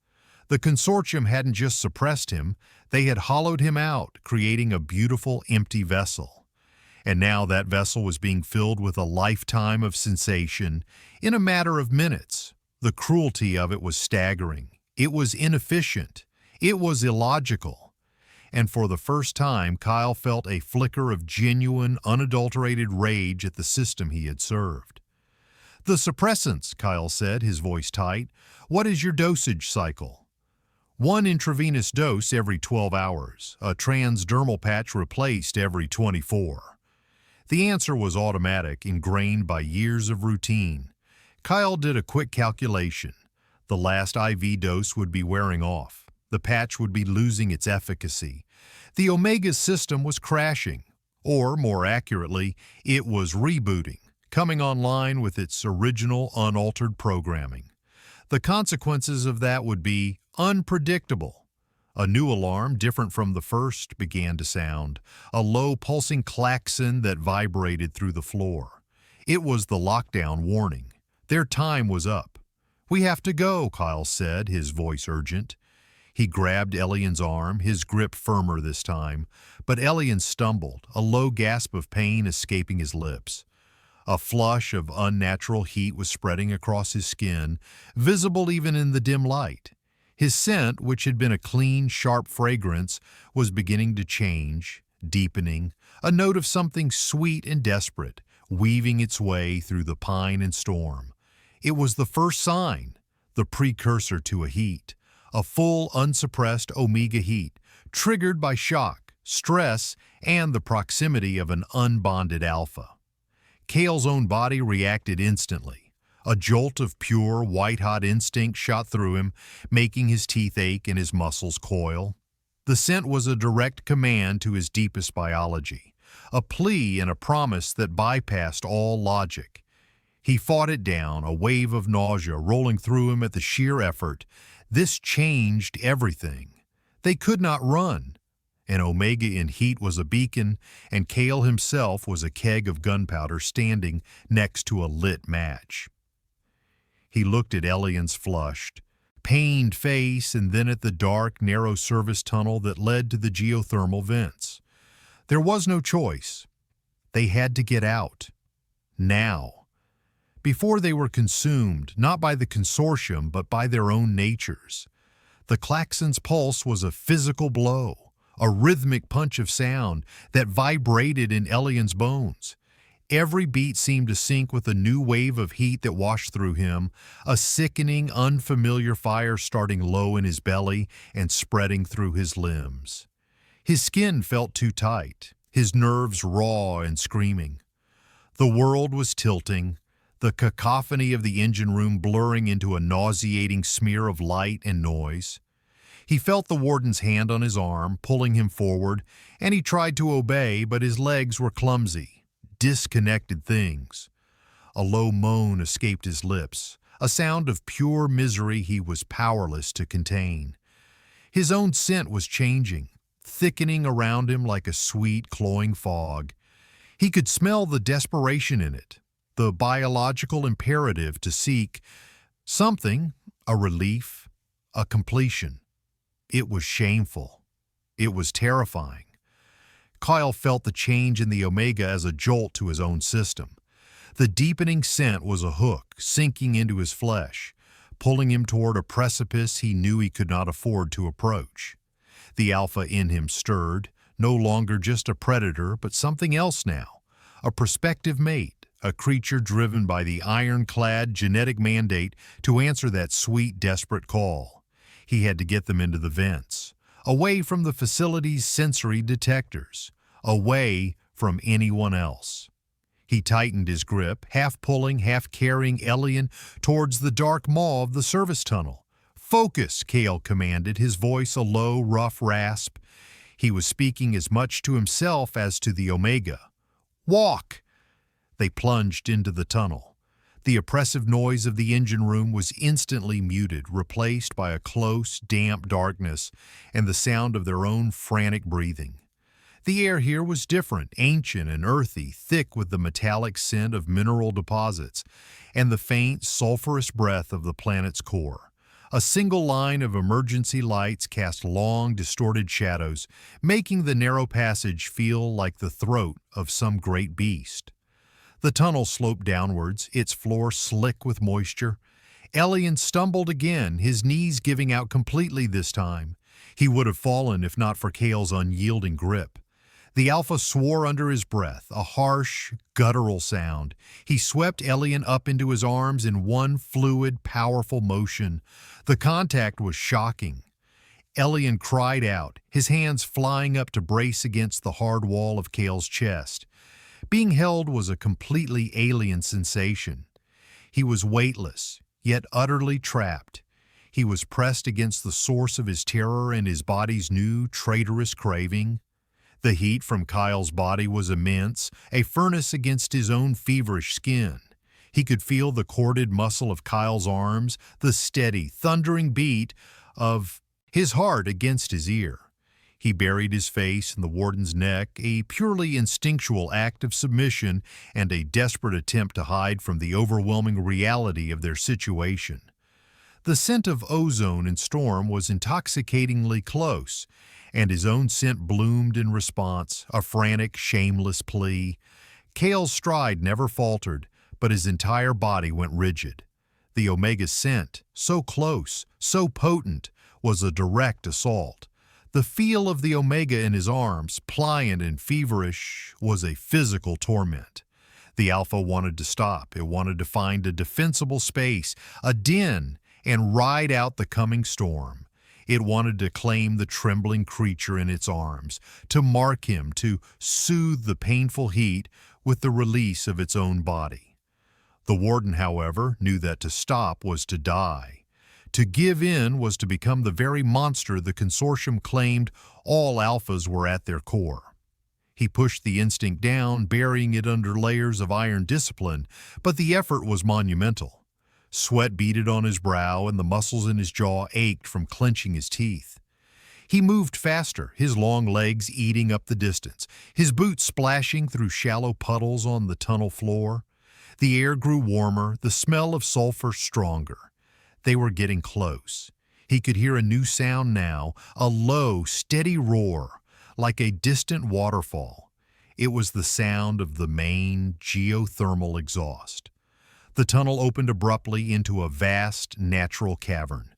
The consortium hadn't just suppressed him, they had hollowed him out, creating a beautiful, empty vessel. And now that vessel was being filled with a lifetime of sensation in a matter of minutes. The cruelty of it was staggering. It was inefficient. It was illogical. And for the first time, Kyle felt a flicker of genuine, unadulterated rage at the system he had served. "The suppressants," Kyle said, his voice tight. "What is your dosage cycle?" "1 intravenous dose every 12 hours, a transdermal patch replaced every 24. The answer was automatic, ingrained by years of routine. Kyle did a quick calculation. The last IV dose would be wearing off. The patch would be losing its efficacy. The Omega's system was crashing, or more accurately, it was rebooting, coming online with its original unaltered programming. The consequences of that would be unpredictable. A new alarm, different from the first, began to sound, a low pulsing klaxon that vibrated through the floor. It was the lockdown warning. Their time was up. "We have to go," Kyle said, his voice urgent. He grabbed Elian's arm, his grip firmer this time, but Elian stumbled, a low gasp of pain escaping his lips. A flush of unnatural heat was spreading across his skin, visible even in the dim light. His scent, which had been a clean, sharp fragrance, was beginning to change, deepening, a note of something sweet and desperate, weaving its way through the pine and storm. It was the first sign, the precursor to a heat. A full, unsuppressed Omega heat, triggered by shock, stress, and the proximity of an unbonded alpha. Kale's own body reacted instantly. A jolt of pure, white-hot instinct shot through him, making his teeth ache and his muscles coil. The scent was a direct command to his deepest biology, a plea and a promise that bypassed all logic. He fought it down, a wave of nausea rolling through him at the sheer effort. This changed everything. They could not run. An Omega in heat was a beacon, and Kale himself was a keg of gunpowder standing next to a lit match. He looked at Elian's flushed, pained face and then at the dark, narrow service tunnel that led to the geothermal vents. There was no choice. They had to get out. Now. Before they were consumed, not by the consortium, but by their own natures. The klaxon's pulse was a physical blow, a rhythmic punch of sound that vibrated in Elian's bones. Every beat seemed to sync with a new wave of heat that washed through him, a sickening, unfamiliar fire starting low in his belly and spreading through his limbs. His skin felt too tight, his nerves raw and screaming. The world was tilting, the cacophony of the engine room blurring into a nauseating smear of light and noise. He felt the warden's hand on his arm, pulling him forward, and he tried to obey, but his legs were clumsy, disconnected things. A low moan escaped his lips, a sound of pure misery he was powerless to contain. His own scent was changing, thickening around him like a sweet, cloying fog. He could smell the desperation in it, the biological imperative to seek something, a relief, a completion. It was shameful. It was terrifying. Kyle felt the change in the Omega as a jolt to his own system. The deepening scent was a hook sinking into his flesh, pulling him toward a precipice he knew he could not afford to approach. The alpha in him stirred, no longer just a predator, but something else now, a prospective mate, a creature driven by the ironclad genetic mandate to answer that sweet, desperate call. He had to get them into the vents, away from the facility's sensory detectors, away from anyone else. He tightened his grip, half pulling, half carrying Elian towards the dark maw of the service tunnel. "Focus," Kale commanded, his voice a low, rough rasp. He was speaking as much to himself as to the Omega. "Walk!" They plunged into the tunnel. The oppressive noise of the engine room was instantly muted, replaced by a close, damp darkness and the sound of their own frantic breathing. The air here was different, ancient and earthy, thick with the metallic scent of mineral deposits and the faint, sulphurous breath of the planet's core. A single line of emergency lights cast long, distorted shadows, making the narrow passage feel like the throat of some great beast. The tunnel sloped downwards, its floor slick with moisture. Elian stumbled again, his knees giving out completely this time. He would have fallen if not for Kale's unyielding grip. The Alpha swore under his breath, a harsh, guttural sound. He swept Elian up into his arms in one fluid, powerful motion. The contact was shocking. Elian cried out, his hands flying up to brace against the hard wall of Kale's chest. Being held was a completely alien sensation. He was weightless, yet utterly trapped. He was pressed against the source of his terror and his body's new, traitorous craving. The heat from Kyle's body was immense, a furnace against his own feverish skin. He could feel the corded muscle of Kyle's arms, the steady, thundering beat of his heart against his ear. He buried his face in the warden's neck, a purely instinctual act of submission and a desperate attempt to hide from the overwhelming reality of their situation. The scent of ozone and storm was intoxicatingly close, and his own scent bloomed in response, a frantic, shameless plea. Kale's stride never faltered, but his entire body went rigid. The Omega's scent, so close, so potent, was a direct assault. The feel of the Omega in his arms, pliant and feverish, was a physical torment. The Alpha wanted to stop. It wanted to find a defensible space, a den, and ride out the coming storm. It wanted to claim the trembling creature in its arms, to mark him, to soothe the painful heat with the release of its own body. The warden, however, knew that to stop was to die. To give in was to become the very monster the consortium claimed all alphas were at their core. He pushed the instinct down, burying it under layers of iron discipline, but the effort was monumental. Sweat beaded on his brow and the muscles in his jaw ached from clenching his teeth. He moved faster, his long legs eating up the distance, his boots splashing through shallow puddles on the tunnel floor. The air grew warmer, the smell of sulfur stronger. They were getting close. He could hear a new sound now, a low, steady roar, like a distant waterfall. It was the sound of the main geothermal exhaust. The tunnel opened abruptly into a vast, natural cavern.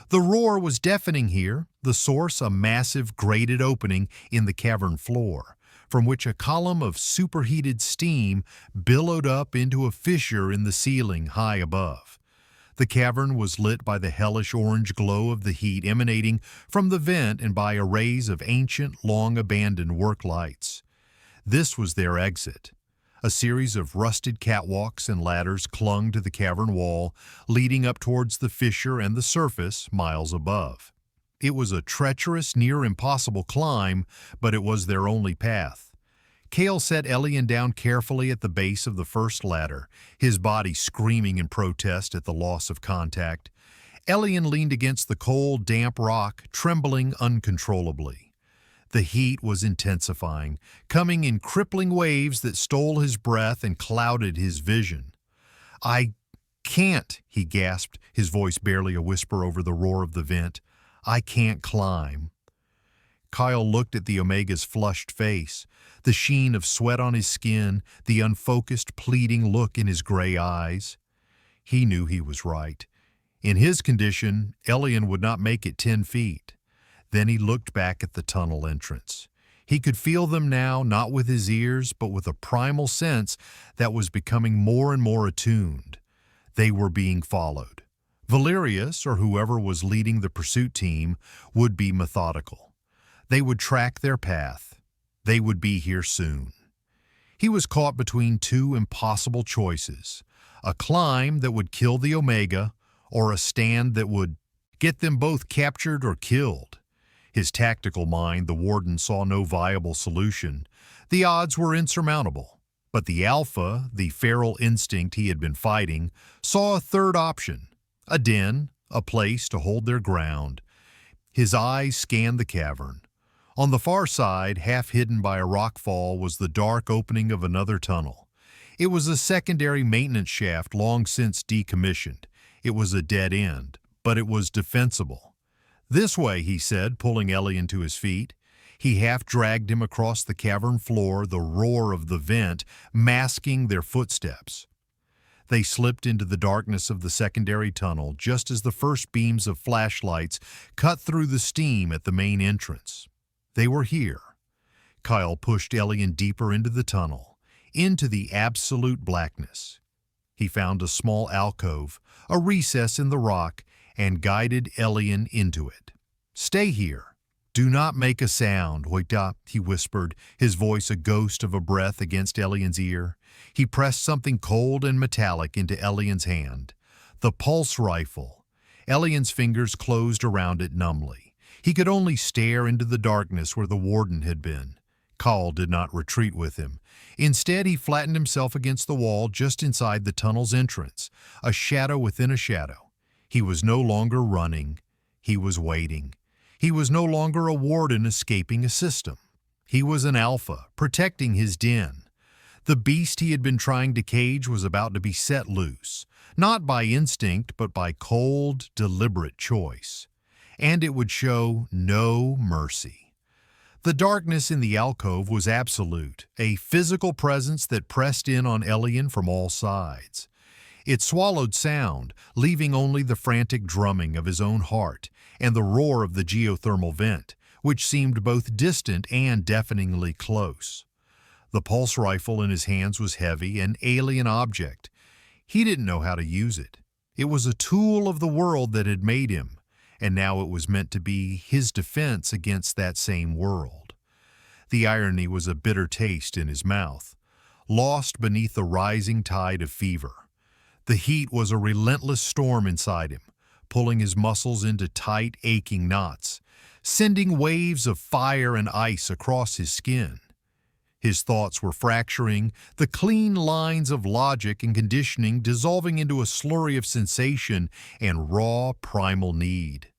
The roar was deafening here, the source a massive grated opening in the cavern floor, from which a column of superheated steam billowed up into a fissure in the ceiling high above. The cavern was lit by the hellish orange glow of the heat emanating from the vent and by arrays of ancient, long-abandoned work lights. This was their exit. A series of rusted catwalks and ladders clung to the cavern wall, leading up towards the fissure and the surface miles above. It was a treacherous, near impossible climb, but it was their only path. Kale set Elian down carefully at the base of the first ladder, his body screaming in protest at the loss of contact. Elian leaned against the cold, damp rock, trembling uncontrollably. The heat was intensifying, coming in crippling waves that stole his breath and clouded his vision. "I can't," he gasped, his voice barely a whisper over the roar of the vent. "I can't climb." Kyle looked at the Omega's flushed face, the sheen of sweat on his skin, the unfocused, pleading look in his gray eyes. He knew he was right. In his condition, Elian would not make it 10 feet. Then he looked back at the tunnel entrance. He could feel them now, not with his ears, but with a primal sense that was becoming more and more attuned. They were being followed. Valerius, or whoever was leading the pursuit team, would be methodical. They would track their path. They would be here soon. He was caught between two impossible choices: a climb that would kill the Omega, or a stand that would get them both captured or killed. His tactical mind, the warden, saw no viable solution. The odds were insurmountable, But the Alpha, the feral instinct he had been fighting, saw a third option: a den, a place to hold their ground. His eyes scanned the cavern. On the far side, half hidden by a rockfall, was the dark opening of another tunnel. It was a secondary maintenance shaft long since decommissioned. It was a dead end, but it was defensible. "This way," he said, pulling Elian to his feet. He half-dragged him across the cavern floor, the roar of the vent masking their footsteps. They slipped into the darkness of the secondary tunnel just as the first beams of flashlights cut through the steam at the main entrance. They were here. Kyle pushed Elian deeper into the tunnel, into the absolute blackness. He found a small alcove, a recess in the rock, and guided Elian into it. "Stay here. Do not make a sound, Hoita," he whispered, his voice a ghost of a breath against Elian's ear. He pressed something cold and metallic into Elian's hand. The pulse rifle. Elian's fingers closed around it numbly. He could only stare into the darkness where the warden had been. Kyle did not retreat with him. Instead, he flattened himself against the wall just inside the tunnel's entrance, a shadow within a shadow. He was no longer running. He was waiting. He was no longer a warden escaping a system. He was an Alpha, protecting his den. The beast he had been trying to cage was about to be set loose, not by instinct, but by cold, deliberate choice. And it would show no mercy. The darkness in the alcove was absolute, a physical presence that pressed in on Elian from all sides. It swallowed sound, leaving only the frantic drumming of his own heart and the roar of the geothermal vent, which seemed both distant and deafeningly close. The pulse rifle in his hands was heavy, an alien object. He didn't know how to use it. It was a tool of the world that had made him, and now it was meant to be his defense against that same world. The irony was a bitter taste in his mouth, lost beneath the rising tide of fever. The heat was a relentless storm inside him, pulling his muscles into tight, aching knots, sending waves of fire and ice across his skin. His thoughts were fracturing, the clean lines of logic and conditioning dissolving into a slurry of sensation and raw, primal need.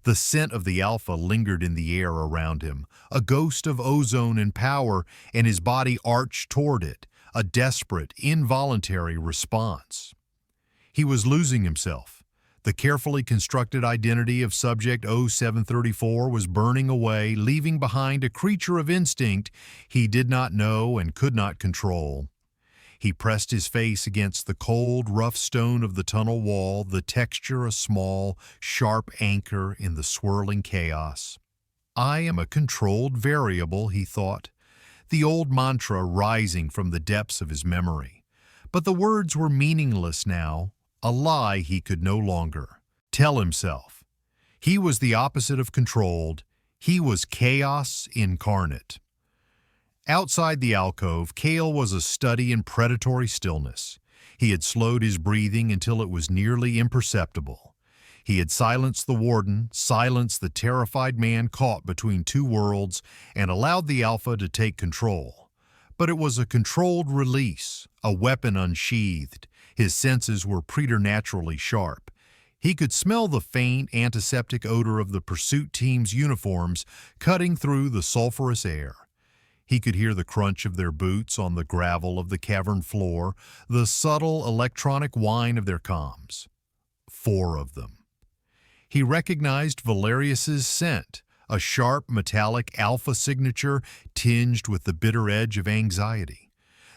The scent of the Alpha lingered in the air around him, a ghost of ozone and power, and his body arched toward it, a desperate, involuntary response. He was losing himself. The carefully constructed identity of Subject 0734 was burning away, leaving behind a creature of instinct he did not know and could not control. He pressed his face against the cold, rough stone of the tunnel wall, the texture a small, sharp anchor in the swirling chaos. "I am a controlled variable," he thought, the old mantra rising from the depths of his memory. But the words were meaningless now, a lie he could no longer tell himself. He was the opposite of controlled. He was chaos incarnate. Outside the alcove, Kale was a study in predatory stillness. He had slowed his breathing until it was nearly imperceptible. He had silenced the warden, silenced the terrified man caught between two worlds, and allowed the Alpha to take control. But it was a controlled release, a weapon unsheathed. His senses were preternaturally sharp. He could smell the faint, antiseptic odor of the pursuit team's uniforms cutting through the sulfurous air. He could hear the crunch of their boots on the gravel of the cavern floor, the subtle electronic whine of their comms. 4 of them. He recognized Valerius's scent, a sharp, metallic Alpha signature tinged with the bitter edge of anxiety.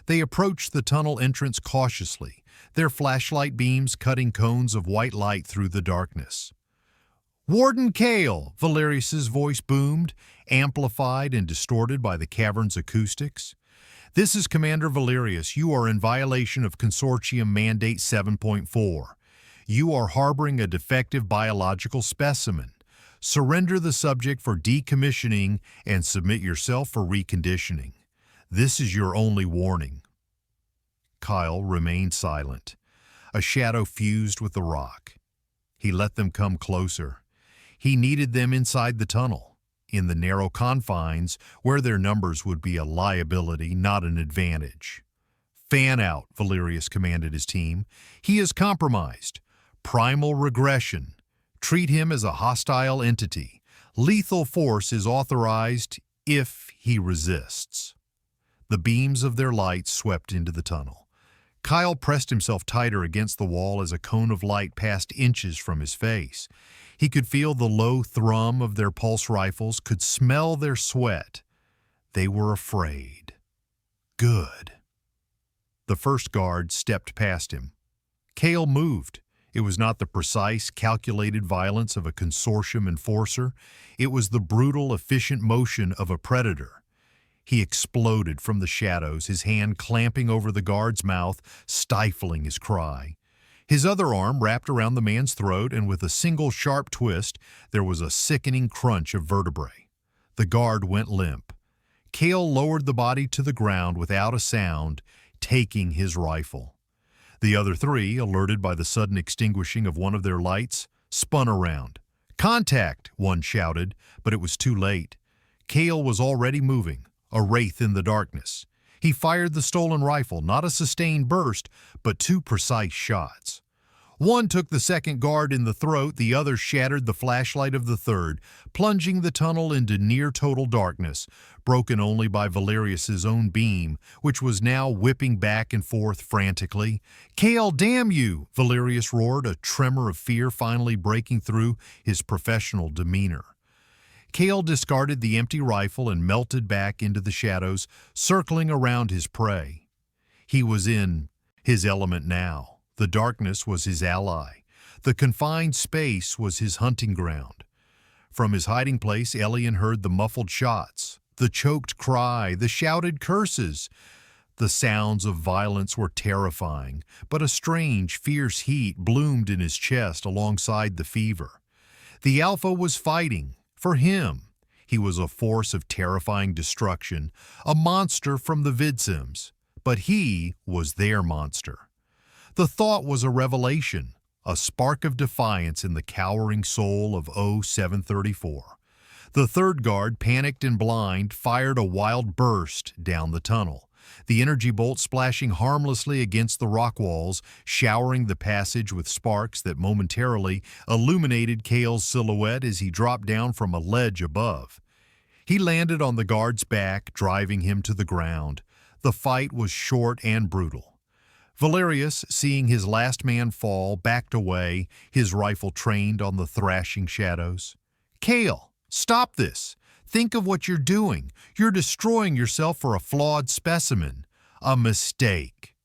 They approached the tunnel entrance cautiously, their flashlight beams cutting cones of white light through the darkness. "Warden Kale," Valerius's voice boomed, amplified and distorted by the cavern's acoustics. "This is Commander Valerius. You are in violation of Consortium Mandate 7.4. You are harboring a defective biological specimen. Surrender the subject for decommissioning and submit yourself for reconditioning. This is your only warning." Kyle remained silent. A shadow fused with the rock. He let them come closer. He needed them inside the tunnel, in the narrow confines where their numbers would be a liability, not an advantage. "Fan out," Valerius commanded his team. "He is compromised. Primal regression. Treat him as a hostile entity. Lethal force is authorized if he resists." The beams of their light swept into the tunnel. Kyle pressed himself tighter against the wall as a cone of light passed inches from his face. He could feel the low thrum of their pulse rifles, could smell their sweat. They were afraid. Good. The first guard stepped past him. Kale moved. It was not the precise, calculated violence of a consortium enforcer. It was the brutal, efficient motion of a predator. He exploded from the shadows, his hand clamping over the guard's mouth, stifling his cry. His other arm wrapped around the man's throat, and with a single sharp twist, there was a sickening crunch of vertebrae. The guard went limp. Kale lowered the body to the ground without a sound, taking his rifle. The other three, alerted by the sudden extinguishing of one of their lights, spun around. "Contact!" one shouted, but it was too late. Kale was already moving, a wraith in the darkness. He fired the stolen rifle, not a sustained burst, but 2 precise shots. One took the second guard in the throat, the other shattered the flashlight of the third, plunging the tunnel into near-total darkness, broken only by Valerius's own beam, which was now whipping back and forth frantically. "Kale, damn you!" Valerius roared, a tremor of fear finally breaking through his professional demeanor. Kale discarded the empty rifle and melted back into the shadows, circling around his prey. He was in his element now. The darkness was his ally. The confined space was his hunting ground. From his hiding place, Elian heard the muffled shots, the choked cry, the shouted curses. The sounds of violence were terrifying, but a strange, fierce heat bloomed in his chest alongside the fever. The Alpha was fighting. For him, he was a force of terrifying destruction, a monster from the vidsims, but he was their monster. The thought was a revelation, a spark of defiance in the cowering soul of O734. The third guard, panicked and blind, fired a wild burst down the tunnel, the energy bolt splashing harmlessly against the rock walls, showering the passage with sparks that momentarily illuminated Kale's silhouette as he dropped down from a ledge above. He landed on the guard's back, driving him to the ground. The fight was short and brutal. Valerius, seeing his last man fall, backed away, his rifle trained on the thrashing shadows. "Kale, stop this! Think of what you're doing. You're destroying yourself for a flawed specimen. A mistake."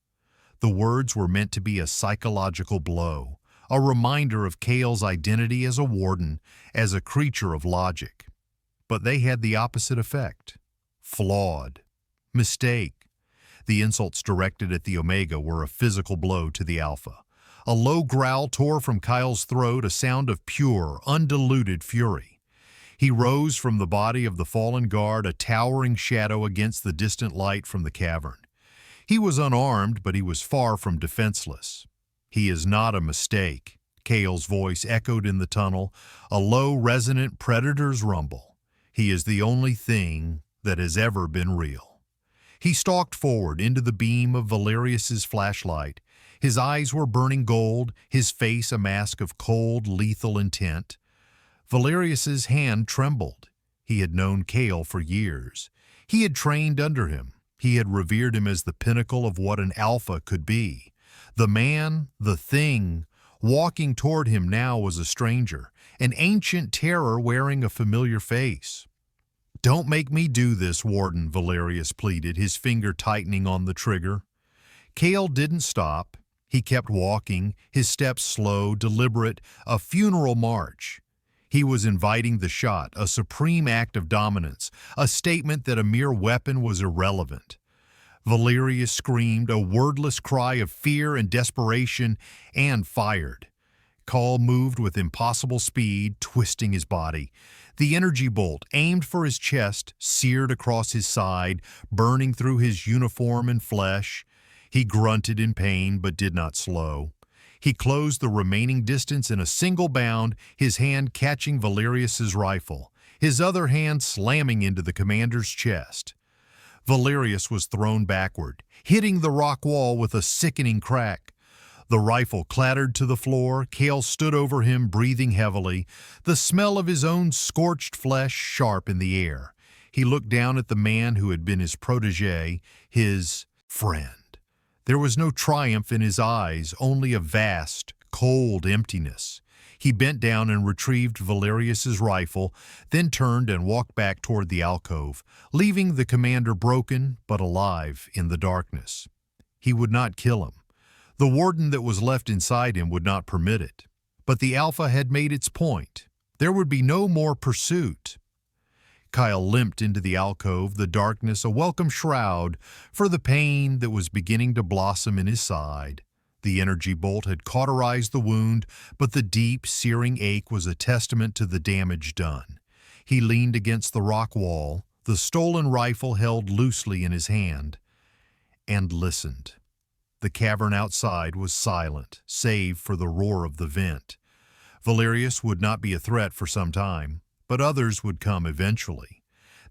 The words were meant to be a psychological blow, a reminder of Kale's identity as a warden, as a creature of logic. But they had the opposite effect. Flawed. Mistake. The insults directed at the Omega were a physical blow to the Alpha. A low growl tore from Kyle's throat, a sound of pure, undiluted fury. He rose from the body of the fallen guard, a towering shadow against the distant light from the cavern. He was unarmed, but he was far from defenseless. "He is not a mistake," Kale's voice echoed in the tunnel, a low, resonant predator's rumble. "He is the only thing that has ever been real." He stalked forward into the beam of Valerius's flashlight. His eyes were burning gold, his face a mask of cold, lethal intent. Valerius's hand trembled. He had known Kale for years. He had trained under him. He had revered him as the pinnacle of what an Alpha could be. The man, the thing, walking toward him now was a stranger, an ancient terror wearing a familiar face. "Don't make me do this, Warden," Valerius pleaded, his finger tightening on the trigger. Kale didn't stop. He kept walking, his steps slow, deliberate, a funeral march. He was inviting the shot, a supreme act of dominance, a statement that a mere weapon was irrelevant. Valerius screamed, a wordless cry of fear and desperation, and fired. Kyle moved with impossible speed, twisting his body. The energy bolt, aimed for his chest, seared across his side, burning through his uniform and flesh. He grunted in pain, but did not slow. He closed the remaining distance in a single bound, his hand catching Valerius's rifle, his other hand slamming into the commander's chest. Valerius was thrown backward, hitting the rock wall with a sickening crack. The rifle clattered to the floor. Cale stood over him, breathing heavily, the smell of his own scorched flesh sharp in the air. He looked down at the man who had been his protege, his friend. There was no triumph in his eyes, only a vast, cold emptiness. He bent down and retrieved Valerius's rifle, then turned and walked back toward the alcove, leaving the commander broken but alive in the darkness. He would not kill him. The warden that was left inside him would not permit it. But the Alpha had made its point. There would be no more pursuit. Kyle limped into the alcove, the darkness a welcome shroud for the pain that was beginning to blossom in his side. The energy bolt had cauterized the wound, but the deep, searing ache was a testament to the damage done. He leaned against the rock wall, the stolen rifle held loosely in his hand, and listened. The cavern outside was silent, save for the roar of the vent. Valerius would not be a threat for some time, but others would come eventually.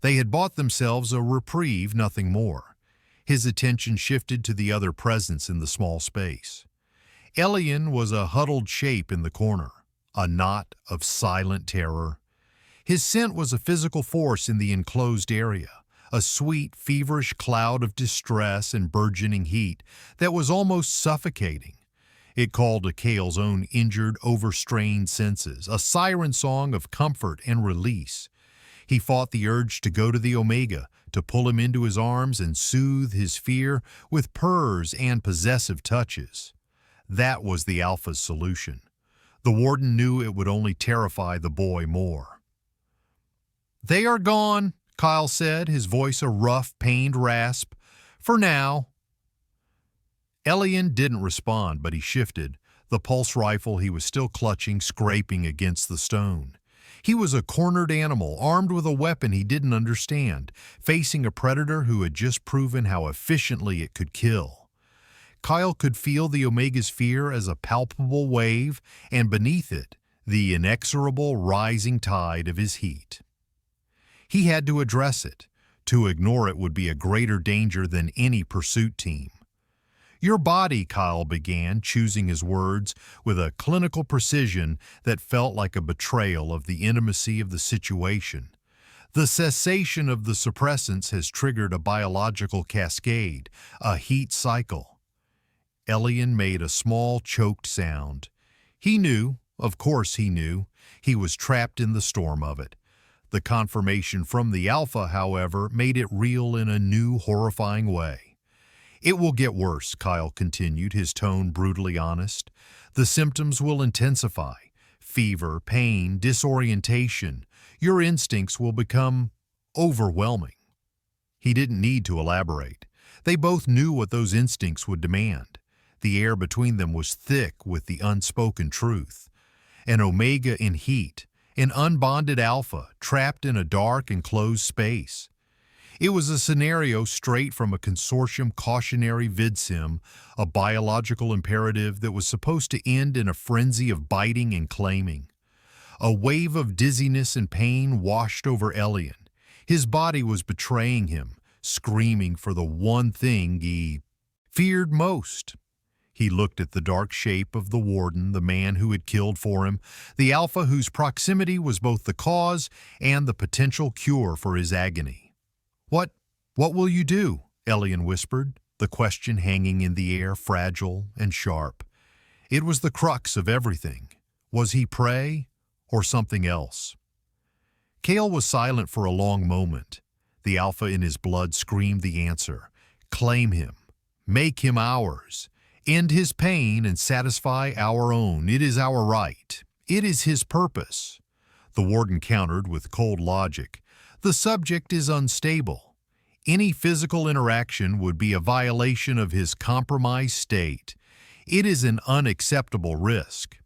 They had bought themselves a reprieve, nothing more. His attention shifted to the other presence in the small space. Elian was a huddled shape in the corner, a knot of silent terror. His scent was a physical force in the enclosed area, a sweet, feverish cloud of distress and burgeoning heat that was almost suffocating. It called to Cale's own injured, overstrained senses, a siren song of comfort and release. He fought the urge to go to the Omega, to pull him into his arms and soothe his fear with purrs and possessive touches. That was the Alpha's solution. The warden knew it would only terrify the boy more. "They are gone," Kyle said, his voice a rough, pained rasp. "For now." Elian didn't respond, but he shifted, the pulse rifle he was still clutching scraping against the stone. He was a cornered animal, armed with a weapon he didn't understand, facing a predator who had just proven how efficiently it could kill. Kyle could feel the Omega's fear as a palpable wave, and beneath it, the inexorable rising tide of his heat. He had to address it. To ignore it would be a greater danger than any pursuit team. "Your body," Kyle began, choosing his words with a clinical precision that felt like a betrayal of the intimacy of the situation. "The cessation of the suppressants has triggered a biological cascade, a heat cycle." Elian made a small, choked sound. He knew, of course he knew, he was trapped in the storm of it. The confirmation from the Alpha, however, made it real in a new, horrifying way. "It will get worse," Kyle continued, his tone brutally honest. "The symptoms will intensify. Fever, pain, disorientation. Your instincts will become overwhelming." He didn't need to elaborate. They both knew what those instincts would demand. The air between them was thick with the unspoken truth. An Omega in heat, an unbonded Alpha trapped in a dark, enclosed space. It was a scenario straight from a consortium cautionary vidsim, a biological imperative that was supposed to end in a frenzy of biting and claiming. A wave of dizziness and pain washed over Elian. His body was betraying him, screaming for the one thing he feared most. He looked at the dark shape of the warden, the man who had killed for him, the Alpha whose proximity was both the cause and the potential cure for his agony. What will you do?" Elian whispered, the question hanging in the air, fragile and sharp. It was the crux of everything. Was he prey or something else? Cale was silent for a long moment. The Alpha in his blood screamed the answer. Claim him. Make him ours. End his pain and satisfy our own. It is our right. It is his purpose. The warden countered with cold logic. The subject is unstable. Any physical interaction would be a violation of his compromised state. It is an unacceptable risk.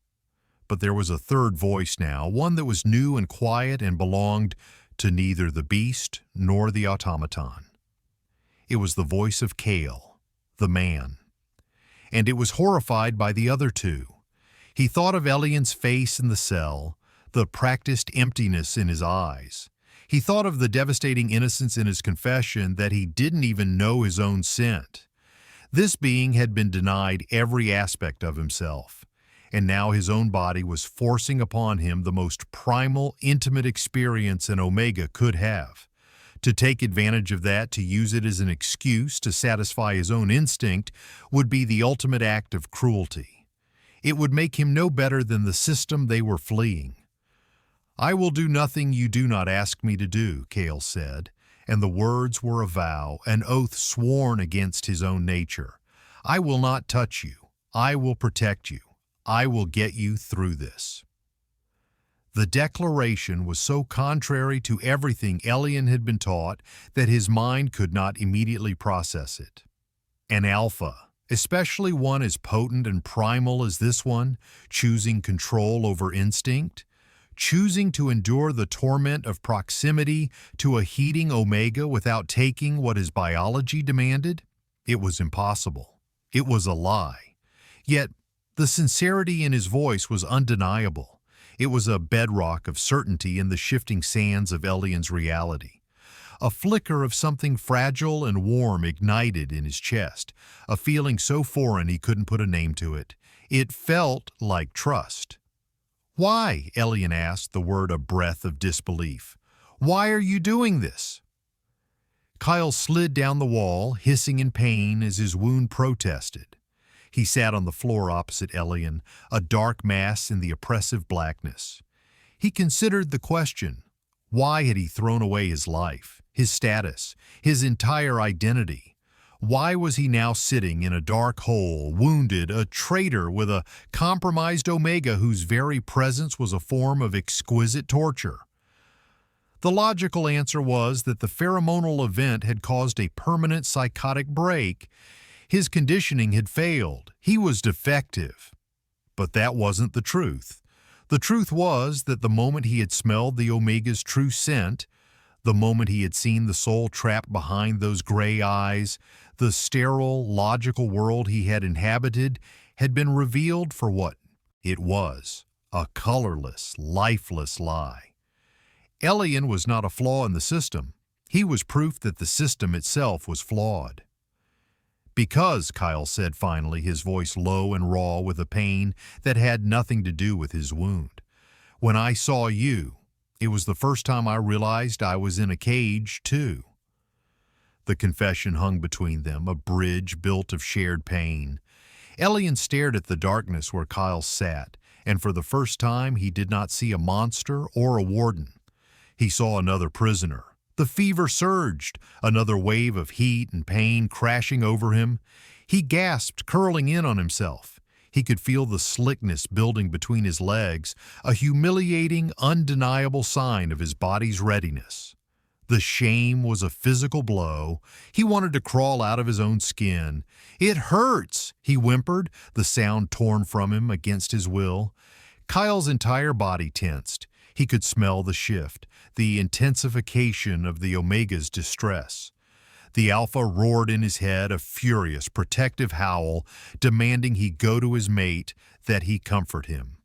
But there was a third voice now, one that was new and quiet and belonged to neither the beast nor the automaton. It was the voice of Cale, the man. And it was horrified by the other two. He thought of Elian's face in the cell, the practiced emptiness in his eyes. He thought of the devastating innocence in his confession that he didn't even know his own scent. This being had been denied every aspect of himself, and now his own body was forcing upon him the most primal, intimate experience an Omega could have. To take advantage of that, to use it as an excuse to satisfy his own instinct, would be the ultimate act of cruelty. It would make him no better than the system they were fleeing. "I will do nothing you do not ask me to do," Cale said, and the words were a vow, an oath sworn against his own nature. "I will not touch you. I will protect you. I will get you through this." The declaration was so contrary to everything Elian had been taught that his mind could not immediately process it. An alpha, especially one as potent and primal as this one, choosing control over instinct, choosing to endure the torment of proximity to a heating Omega without taking what his biology demanded? It was impossible. It was a lie. Yet the sincerity in his voice was undeniable. It was a bedrock of certainty in the shifting sands of Elian's reality. A flicker of something fragile and warm ignited in his chest, a feeling so foreign he couldn't put a name to it. It felt like trust. "Why?" Elian asked, the word a breath of disbelief. "Why are you doing this?" Kyle slid down the wall, hissing in pain as his wound protested. He sat on the floor opposite Elian, a dark mass in the oppressive blackness. He considered the question. Why had he thrown away his life, his status, his entire identity? Why was he now sitting in a dark hole, wounded, a traitor with a compromised Omega whose very presence was a form of exquisite torture? The logical answer was that the pheromonal event had caused a permanent psychotic break. His conditioning had failed. He was defective. But that wasn't the truth. The truth was that the moment he had smelled the Omega's true scent, the moment he had seen the soul trapped behind those gray eyes, the sterile, logical world he had inhabited had been revealed for what it was, a colorless, lifeless lie. Elian was not a flaw in the system. He was proof that the system itself was flawed. "Because," Kyle said finally, his voice low and raw with a pain that had nothing to do with his wound, "when I saw you, it was the first time I realized I was in a cage, too." The confession hung between them, a bridge built of shared pain. Elian stared at the darkness where Kyle sat, and for the first time he did not see a monster or a warden. He saw another prisoner. The fever surged, another wave of heat and pain crashing over him. He gasped, curling in on himself. He could feel the slickness building between his legs, a humiliating, undeniable sign of his body's readiness. The shame was a physical blow. He wanted to crawl out of his own skin. "It hurts," he whimpered, the sound torn from him against his will. Kyle's entire body tensed. He could smell the shift, the intensification of the Omega's distress. The Alpha roared in his head, a furious, protective howl, demanding he go to his mate, that he comfort him.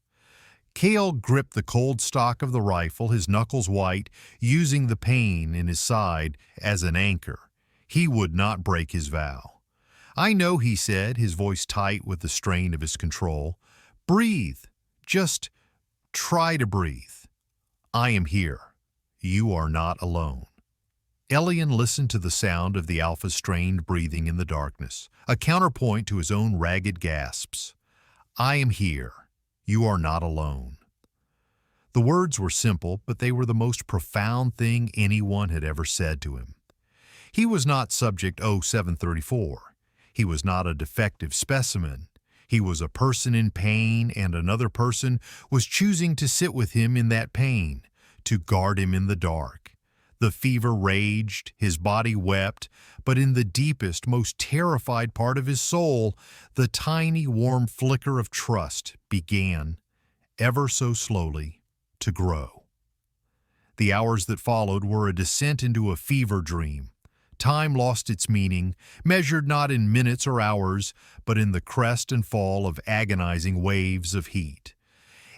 Cale gripped the cold stock of the rifle, his knuckles white, using the pain in his side as an anchor. He would not break his vow. "I know," he said, his voice tight with the strain of his control. "Breathe. Just try to breathe. I am here. You are not alone." Elian listened to the sound of the Alpha's strained breathing in the darkness, a counterpoint to his own ragged gasps. "I am here. You are not alone." The words were simple, but they were the most profound thing anyone had ever said to him. He was not Subject 0734. He was not a defective specimen. He was a person in pain, and another person was choosing to sit with him in that pain, to guard him in the dark. The fever raged, his body wept, but in the deepest, most terrified part of his soul, the tiny, warm flicker of trust began, ever so slowly, to grow. The hours that followed were a descent into a fever dream. Time lost its meaning, measured not in minutes or hours, but in the crest and fall of agonizing waves of heat.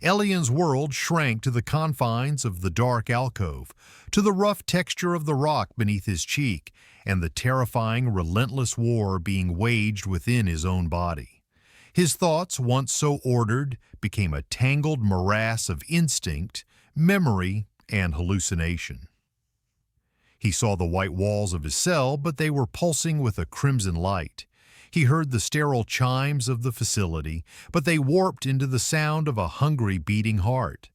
Elian's world shrank to the confines of the dark alcove, to the rough texture of the rock beneath his cheek, and the terrifying, relentless war being waged within his own body. His thoughts, once so ordered, became a tangled morass of instinct, memory, and hallucination. He saw the white walls of his cell, but they were pulsing with a crimson light. He heard the sterile chimes of the facility, but they warped into the sound of a hungry, beating heart.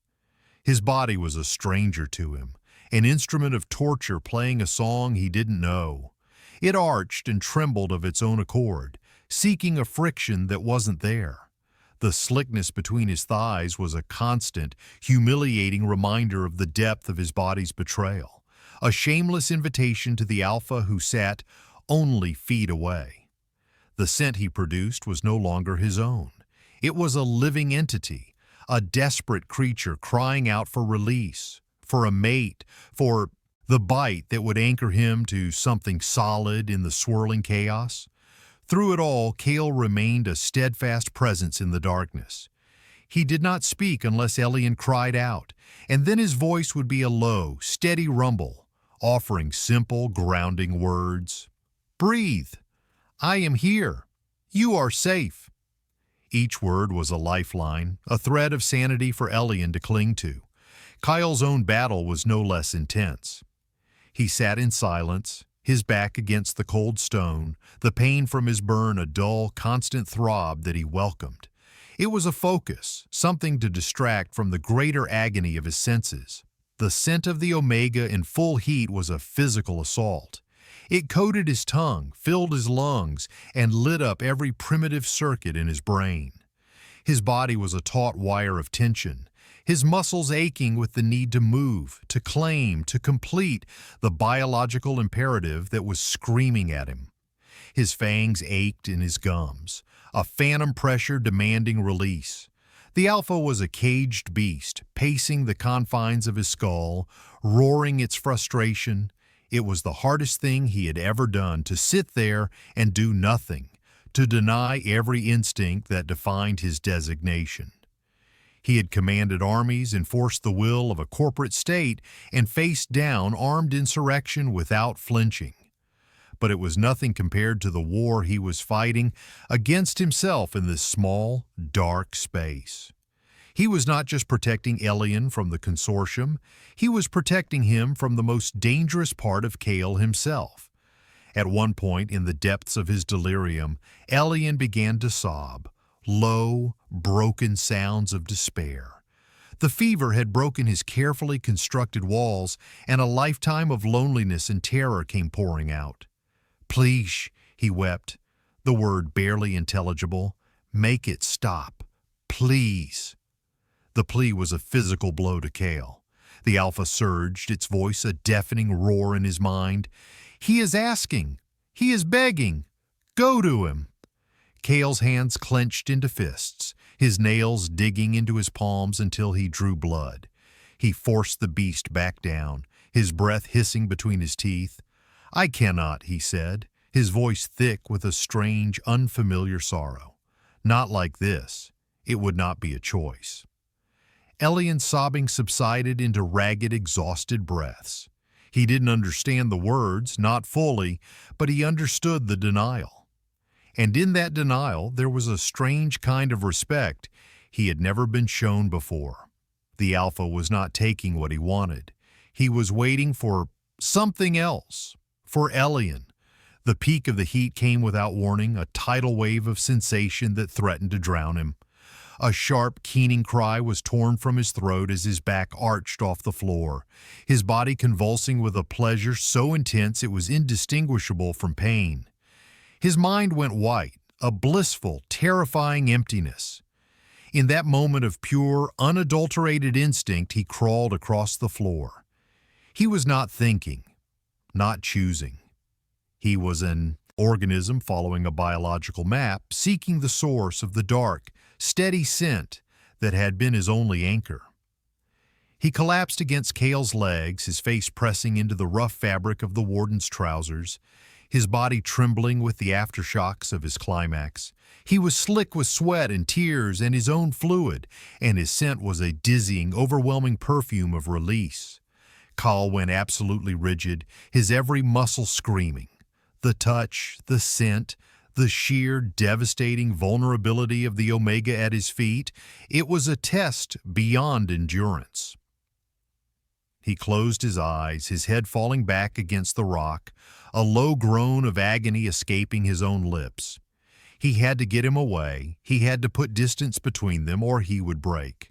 His body was a stranger to him, an instrument of torture playing a song he didn't know. It arched and trembled of its own accord, seeking a friction that wasn't there. The slickness between his thighs was a constant, humiliating reminder of the depth of his body's betrayal, a shameless invitation to the alpha who sat only feet away. The scent he produced was no longer his own. It was a living entity, a desperate creature crying out for release, for a mate, for the bite that would anchor him to something solid in the swirling chaos. Through it all, Kale remained a steadfast presence in the darkness. He did not speak unless Elian cried out, and then his voice would be a low, steady rumble, offering simple, grounding words. Breathe. I am here. You are safe. Each word was a lifeline, a thread of sanity for Elian to cling to. Kyle's own battle was no less intense. He sat in silence, his back against the cold stone, the pain from his burn a dull, constant throb that he welcomed. It was a focus, something to distract from the greater agony of his senses. The scent of the Omega in full heat was a physical assault. It coated his tongue, filled his lungs, and lit up every primitive circuit in his brain. His body was a taut wire of tension, his muscles aching with the need to move, to claim, to complete the biological imperative that was screaming at him. His fangs ached in his gums, a phantom pressure demanding release. The alpha was a caged beast, pacing the confines of his skull, roaring its frustration. It was the hardest thing he had ever done, to sit there and do nothing, to deny every instinct that defined his designation. He had commanded armies, enforced the will of a corporate state, and faced down armed insurrection without flinching. But it was nothing compared to the war he was fighting against himself in this small, dark space. He was not just protecting Elian from the consortium, he was protecting him from the most dangerous part of Kale himself. At one point in the depths of his delirium, Elian began to sob, low, broken sounds of despair. The fever had broken his carefully constructed walls, and a lifetime of loneliness and terror came pouring out. Please, he wept, the word barely intelligible. Make it stop. Please. The plea was a physical blow to Kale. The alpha surged, its voice a deafening roar in his mind. He is asking. He is begging. Go to him. Kale's hands clenched into fists, his nails digging into his palms until he drew blood. He forced the beast back down, his breath hissing between his teeth. I cannot, he said, his voice thick with a strange, unfamiliar sorrow. Not like this. It would not be a choice. Elian's sobbing subsided into ragged, exhausted breaths. He didn't understand the words, not fully, but he understood the denial. And in that denial, there was a strange kind of respect he had never been shown before. The alpha was not taking what he wanted. He was waiting for something else, for Elian. The peak of the heat came without warning, a tidal wave of sensation that threatened to drown him. A sharp, keening cry was torn from his throat as his back arched off the floor, his body convulsing with a pleasure so intense it was indistinguishable from pain. His mind went white, a blissful, terrifying emptiness. In that moment of pure, unadulterated instinct, he crawled across the floor. He was not thinking, not choosing. He was an organism following a biological map, seeking the source of the dark, steady scent that had been his only anchor. He collapsed against Kale's legs, his face pressing into the rough fabric of the warden's trousers. his body trembling with the aftershocks of his climax. He was slick with sweat and tears and his own fluid, and his scent was a dizzying, overwhelming perfume of release. Kyle went absolutely rigid, his every muscle screaming. The touch, the scent, the sheer, devastating vulnerability of the Omega at his feet, it was a test beyond endurance. He closed his eyes, his head falling back against the rock, a low groan of agony escaping his own lips. He had to get him away, he had to put distance between them, or he would break.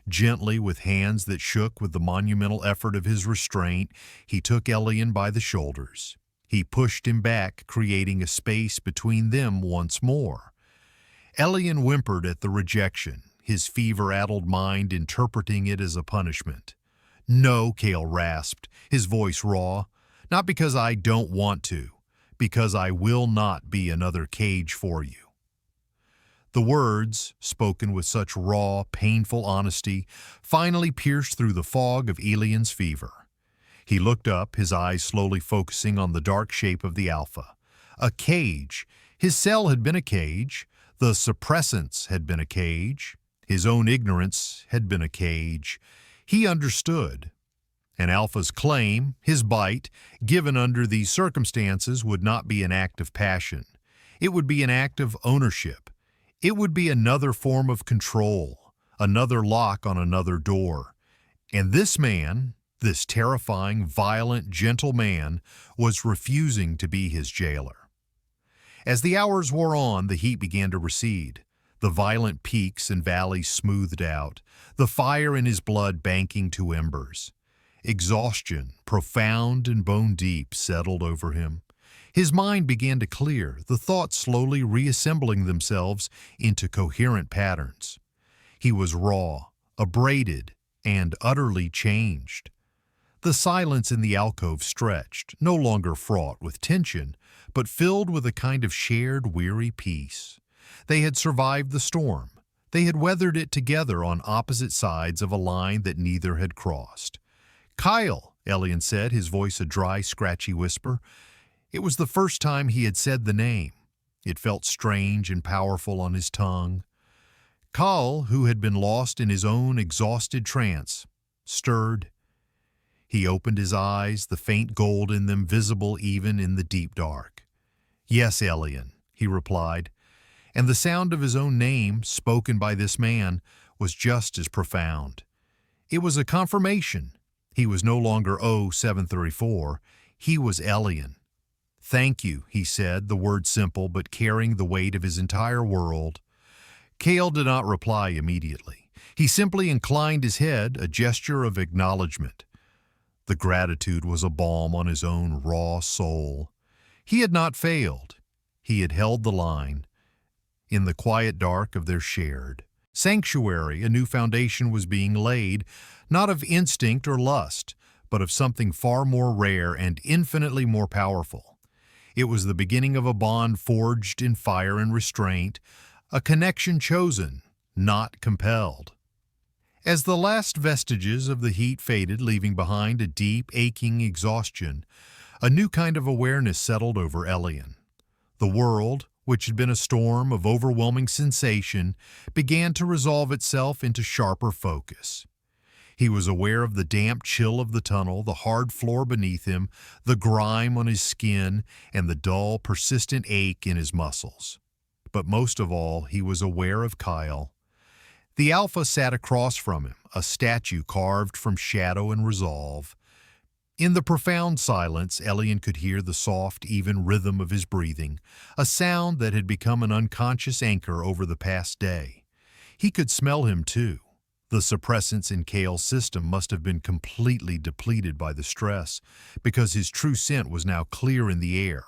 Gently, with hands that shook with the monumental effort of his restraint, he took Elian by the shoulders. He pushed him back, creating a space between them once more. Elian whimpered at the rejection, his fever-addled mind interpreting it as a punishment. "No," Cale rasped, his voice raw. "Not because I don't want to, because I will not be another cage for you." The words, spoken with such raw, painful honesty, finally pierced through the fog of Elian's fever. He looked up, his eyes slowly focusing on the dark shape of the Alpha. A cage. His cell had been a cage. The suppressants had been a cage. His own ignorance had been a cage. He understood. An Alpha's claim, his bite, given under these circumstances, would not be an act of passion. It would be an act of ownership. It would be another form of control, another lock on another door. And this man, this terrifying, violent, gentle man, was refusing to be his jailer. As the hours wore on, the heat began to recede. The violent peaks and valleys smoothed out, the fire in his blood banking to embers. Exhaustion, profound and bone-deep, settled over him. His mind began to clear, the thoughts slowly reassembling themselves into coherent patterns. He was raw, abraded, and utterly changed. The silence in the alcove stretched, no longer fraught with tension, but filled with a kind of shared, weary peace. They had survived the storm. They had weathered it together on opposite sides of a line that neither had crossed. "Kyle," Elian said, his voice a dry, scratchy whisper. It was the first time he had said the name. It felt strange and powerful on his tongue. Kyle, who had been lost in his own exhausted trance, stirred. He opened his eyes, the faint gold in them visible even in the deep dark. "Yes, Elian," he replied, and the sound of his own name, spoken by this man, was just as profound. It was a confirmation. He was no longer 734. He was Elian. "Thank you," he said, the word simple but carrying the weight of his entire world. Cale did not reply immediately. He simply inclined his head, a gesture of acknowledgement. The gratitude was a balm on his own raw soul. He had not failed. He had held the line. In the quiet dark of their shared sanctuary, a new foundation was being laid, not of instinct or lust, but of something far more rare and infinitely more powerful. It was the beginning of a bond forged in fire and restraint, a connection chosen, not compelled. As the last vestiges of the heat faded, leaving behind a deep, aching exhaustion, a new kind of awareness settled over Elian. The world, which had been a storm of overwhelming sensation, began to resolve itself into sharper focus. He was aware of the damp chill of the tunnel, the hard floor beneath him, the grime on his skin, and the dull, persistent ache in his muscles. But most of all, he was aware of Kyle. The Alpha sat across from him, a statue carved from shadow and resolve. In the profound silence, Elian could hear the soft, even rhythm of his breathing, a sound that had become an unconscious anchor over the past day. He could smell him, too. The suppressants in Cale's system must have been completely depleted by the stress, because his true scent was now clear in the air,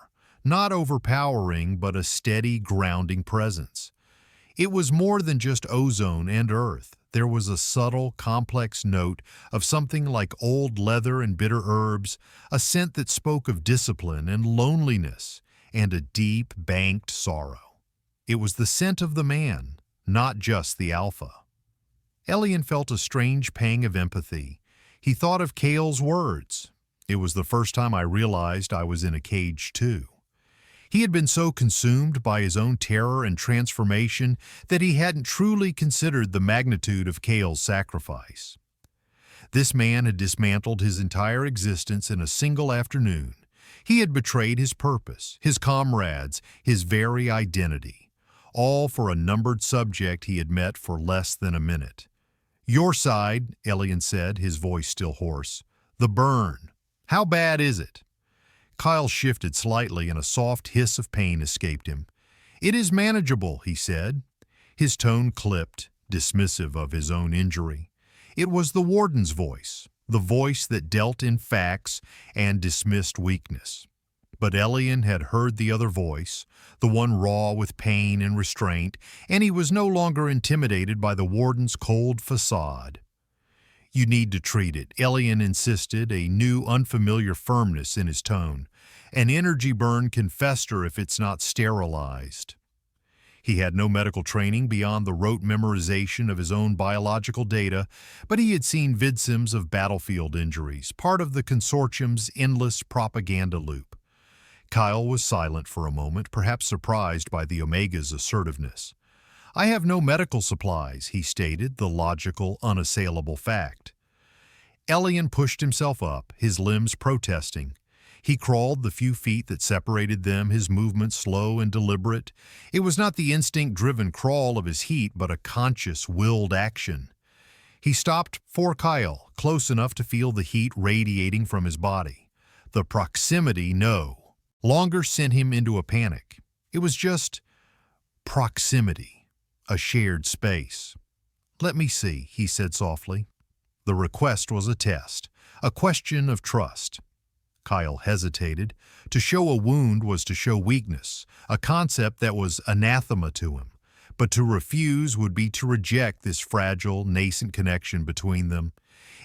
not overpowering, but a steady, grounding presence. It was more than just ozone and earth. There was a subtle, complex note of something like old leather and bitter herbs, a scent that spoke of discipline and loneliness, and a deep, banked sorrow. It was the scent of the man, not just the Alpha. Elian felt a strange pang of empathy. He thought of Cale's words. "It was the first time I realized I was in a cage, too." He had been so consumed by his own terror and transformation that he hadn't truly considered the magnitude of Kale's sacrifice. This man had dismantled his entire existence in a single afternoon. He had betrayed his purpose, his comrades, his very identity, all for a numbered subject he had met for less than a minute. "Your side," Elian said, his voice still hoarse. "The burn. How bad is it?" Kyle shifted slightly and a soft hiss of pain escaped him. "It is manageable," he said. His tone clipped, dismissive of his own injury. It was the warden's voice, the voice that dealt in facts and dismissed weakness. But Elian had heard the other voice, the one raw with pain and restraint, and he was no longer intimidated by the warden's cold facade. "You need to treat it," Elian insisted, a new unfamiliar firmness in his tone. "An energy burn can fester if it's not sterilized." He had no medical training beyond the rote memorization of his own biological data, but he had seen vidsims of battlefield injuries, part of the consortium's endless propaganda loop. Kyle was silent for a moment, perhaps surprised by the Omega's assertiveness. "I have no medical supplies," he stated, the logical, unassailable fact. Elian pushed himself up, his limbs protesting. He crawled the few feet that separated them, his movement slow and deliberate. It was not the instinct-driven crawl of his heat, but a conscious, willed action. He stopped for Kyle, close enough to feel the heat radiating from his body. The proximity, no longer sent him into a panic. It was just proximity, a shared space. "Let me see," he said softly. The request was a test, a question of trust. Kyle hesitated. To show a wound was to show weakness, a concept that was anathema to him. But to refuse would be to reject this fragile, nascent connection between them.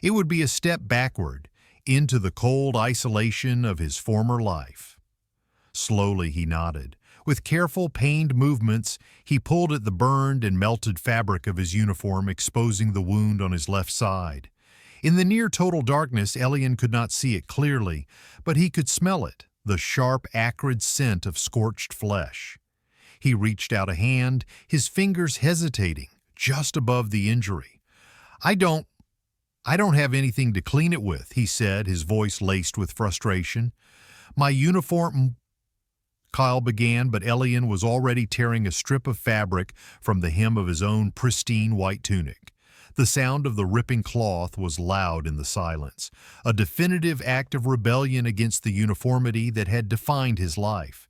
It would be a step backward, into the cold isolation of his former life. Slowly he nodded. With careful, pained movements, he pulled at the burned and melted fabric of his uniform, exposing the wound on his left side. In the near-total darkness, Elian could not see it clearly, but he could smell it, the sharp, acrid scent of scorched flesh. He reached out a hand, his fingers hesitating, just above the injury. I don't have anything to clean it with," he said, his voice laced with frustration. "My uniform—" Kyle began, but Elian was already tearing a strip of fabric from the hem of his own pristine white tunic. The sound of the ripping cloth was loud in the silence, a definitive act of rebellion against the uniformity that had defined his life.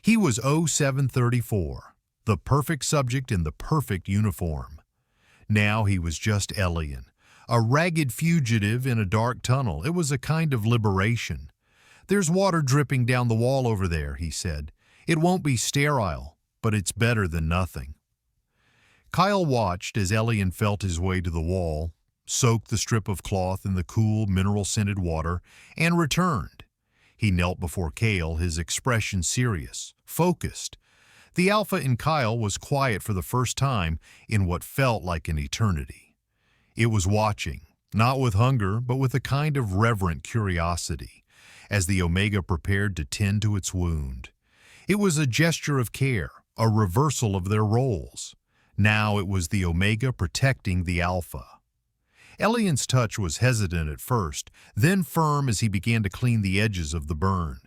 He was 0734, the perfect subject in the perfect uniform. Now he was just Elian, a ragged fugitive in a dark tunnel. It was a kind of liberation. "There's water dripping down the wall over there," he said. "It won't be sterile, but it's better than nothing." Kyle watched as Elian felt his way to the wall, soaked the strip of cloth in the cool, mineral-scented water, and returned. He knelt before Kale, his expression serious, focused. The alpha in Kyle was quiet for the first time in what felt like an eternity. It was watching, not with hunger, but with a kind of reverent curiosity, as the Omega prepared to tend to its wound. It was a gesture of care, a reversal of their roles. Now it was the Omega protecting the Alpha. Elian's touch was hesitant at first, then firm as he began to clean the edges of the burn.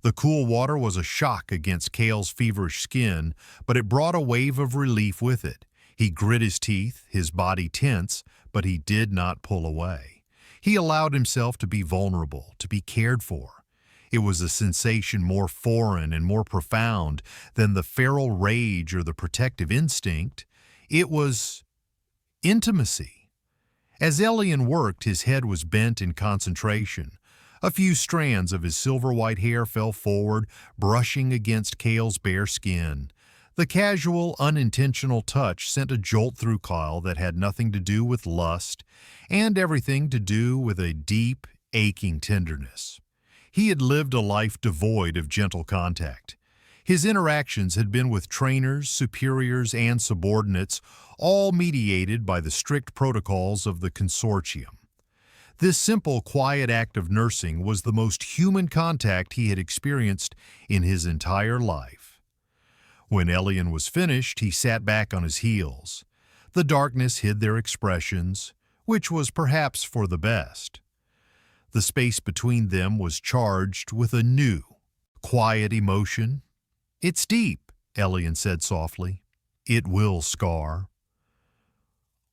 The cool water was a shock against Kale's feverish skin, but it brought a wave of relief with it. He grit his teeth, his body tense, but he did not pull away. He allowed himself to be vulnerable, to be cared for. It was a sensation more foreign and more profound than the feral rage or the protective instinct. It was intimacy. As Elian worked, his head was bent in concentration. A few strands of his silver-white hair fell forward, brushing against Kale's bare skin. The casual, unintentional touch sent a jolt through Kyle that had nothing to do with lust and everything to do with a deep, aching tenderness. He had lived a life devoid of gentle contact. His interactions had been with trainers, superiors, and subordinates, all mediated by the strict protocols of the consortium. This simple, quiet act of nursing was the most human contact he had experienced in his entire life. When Elian was finished, he sat back on his heels. The darkness hid their expressions, which was perhaps for the best. The space between them was charged with a new, quiet emotion. "It's deep," Elian said softly. "It will scar."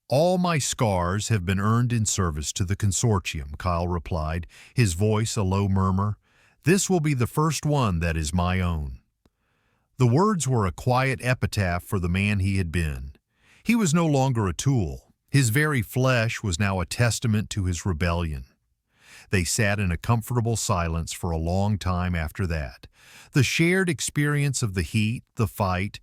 "All my scars have been earned in service to the consortium," Kyle replied, his voice a low murmur. "This will be the first one that is my own." The words were a quiet epitaph for the man he had been. He was no longer a tool. His very flesh was now a testament to his rebellion. They sat in a comfortable silence for a long time after that. The shared experience of the heat, the fight,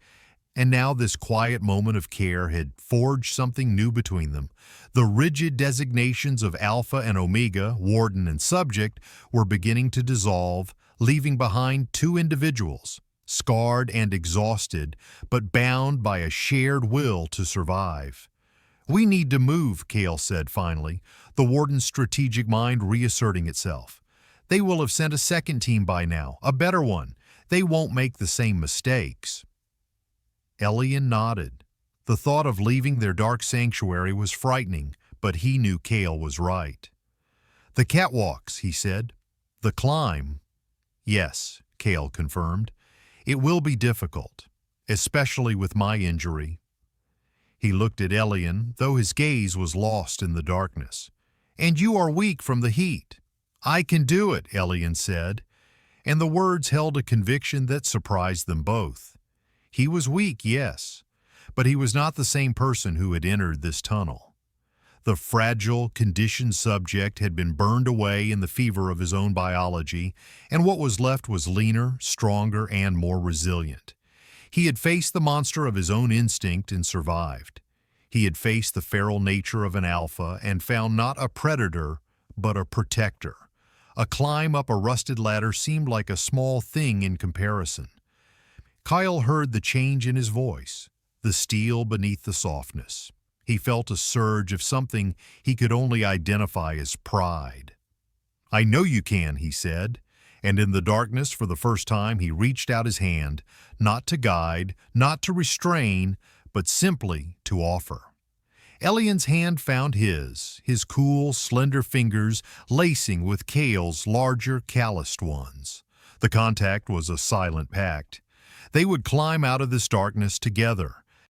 and now this quiet moment of care had forged something new between them. The rigid designations of Alpha and Omega, warden and subject, were beginning to dissolve, leaving behind two individuals, scarred and exhausted, but bound by a shared will to survive. "We need to move," Kale said finally, the warden's strategic mind reasserting itself. "They will have sent a second team by now, a better one. They won't make the same mistakes." Elian nodded. The thought of leaving their dark sanctuary was frightening, but he knew Kale was right. "The catwalks," he said. "The climb." "Yes," Kale confirmed. "It will be difficult, especially with my injury." He looked at Elian, though his gaze was lost in the darkness. "And you are weak from the heat." "I can do it," Elian said, and the words held a conviction that surprised them both. He was weak, yes, but he was not the same person who had entered this tunnel. The fragile, conditioned subject had been burned away in the fever of his own biology, and what was left was leaner, stronger, and more resilient. He had faced the monster of his own instinct and survived. He had faced the feral nature of an alpha and found not a predator, but a protector. A climb up a rusted ladder seemed like a small thing in comparison. Kyle heard the change in his voice, the steel beneath the softness. He felt a surge of something he could only identify as pride. "I know you can," he said, and in the darkness for the first time he reached out his hand, not to guide, not to restrain, but simply to offer. Elian's hand found his cool, slender fingers lacing with Kale's larger, calloused ones. The contact was a silent pact. They would climb out of this darkness together,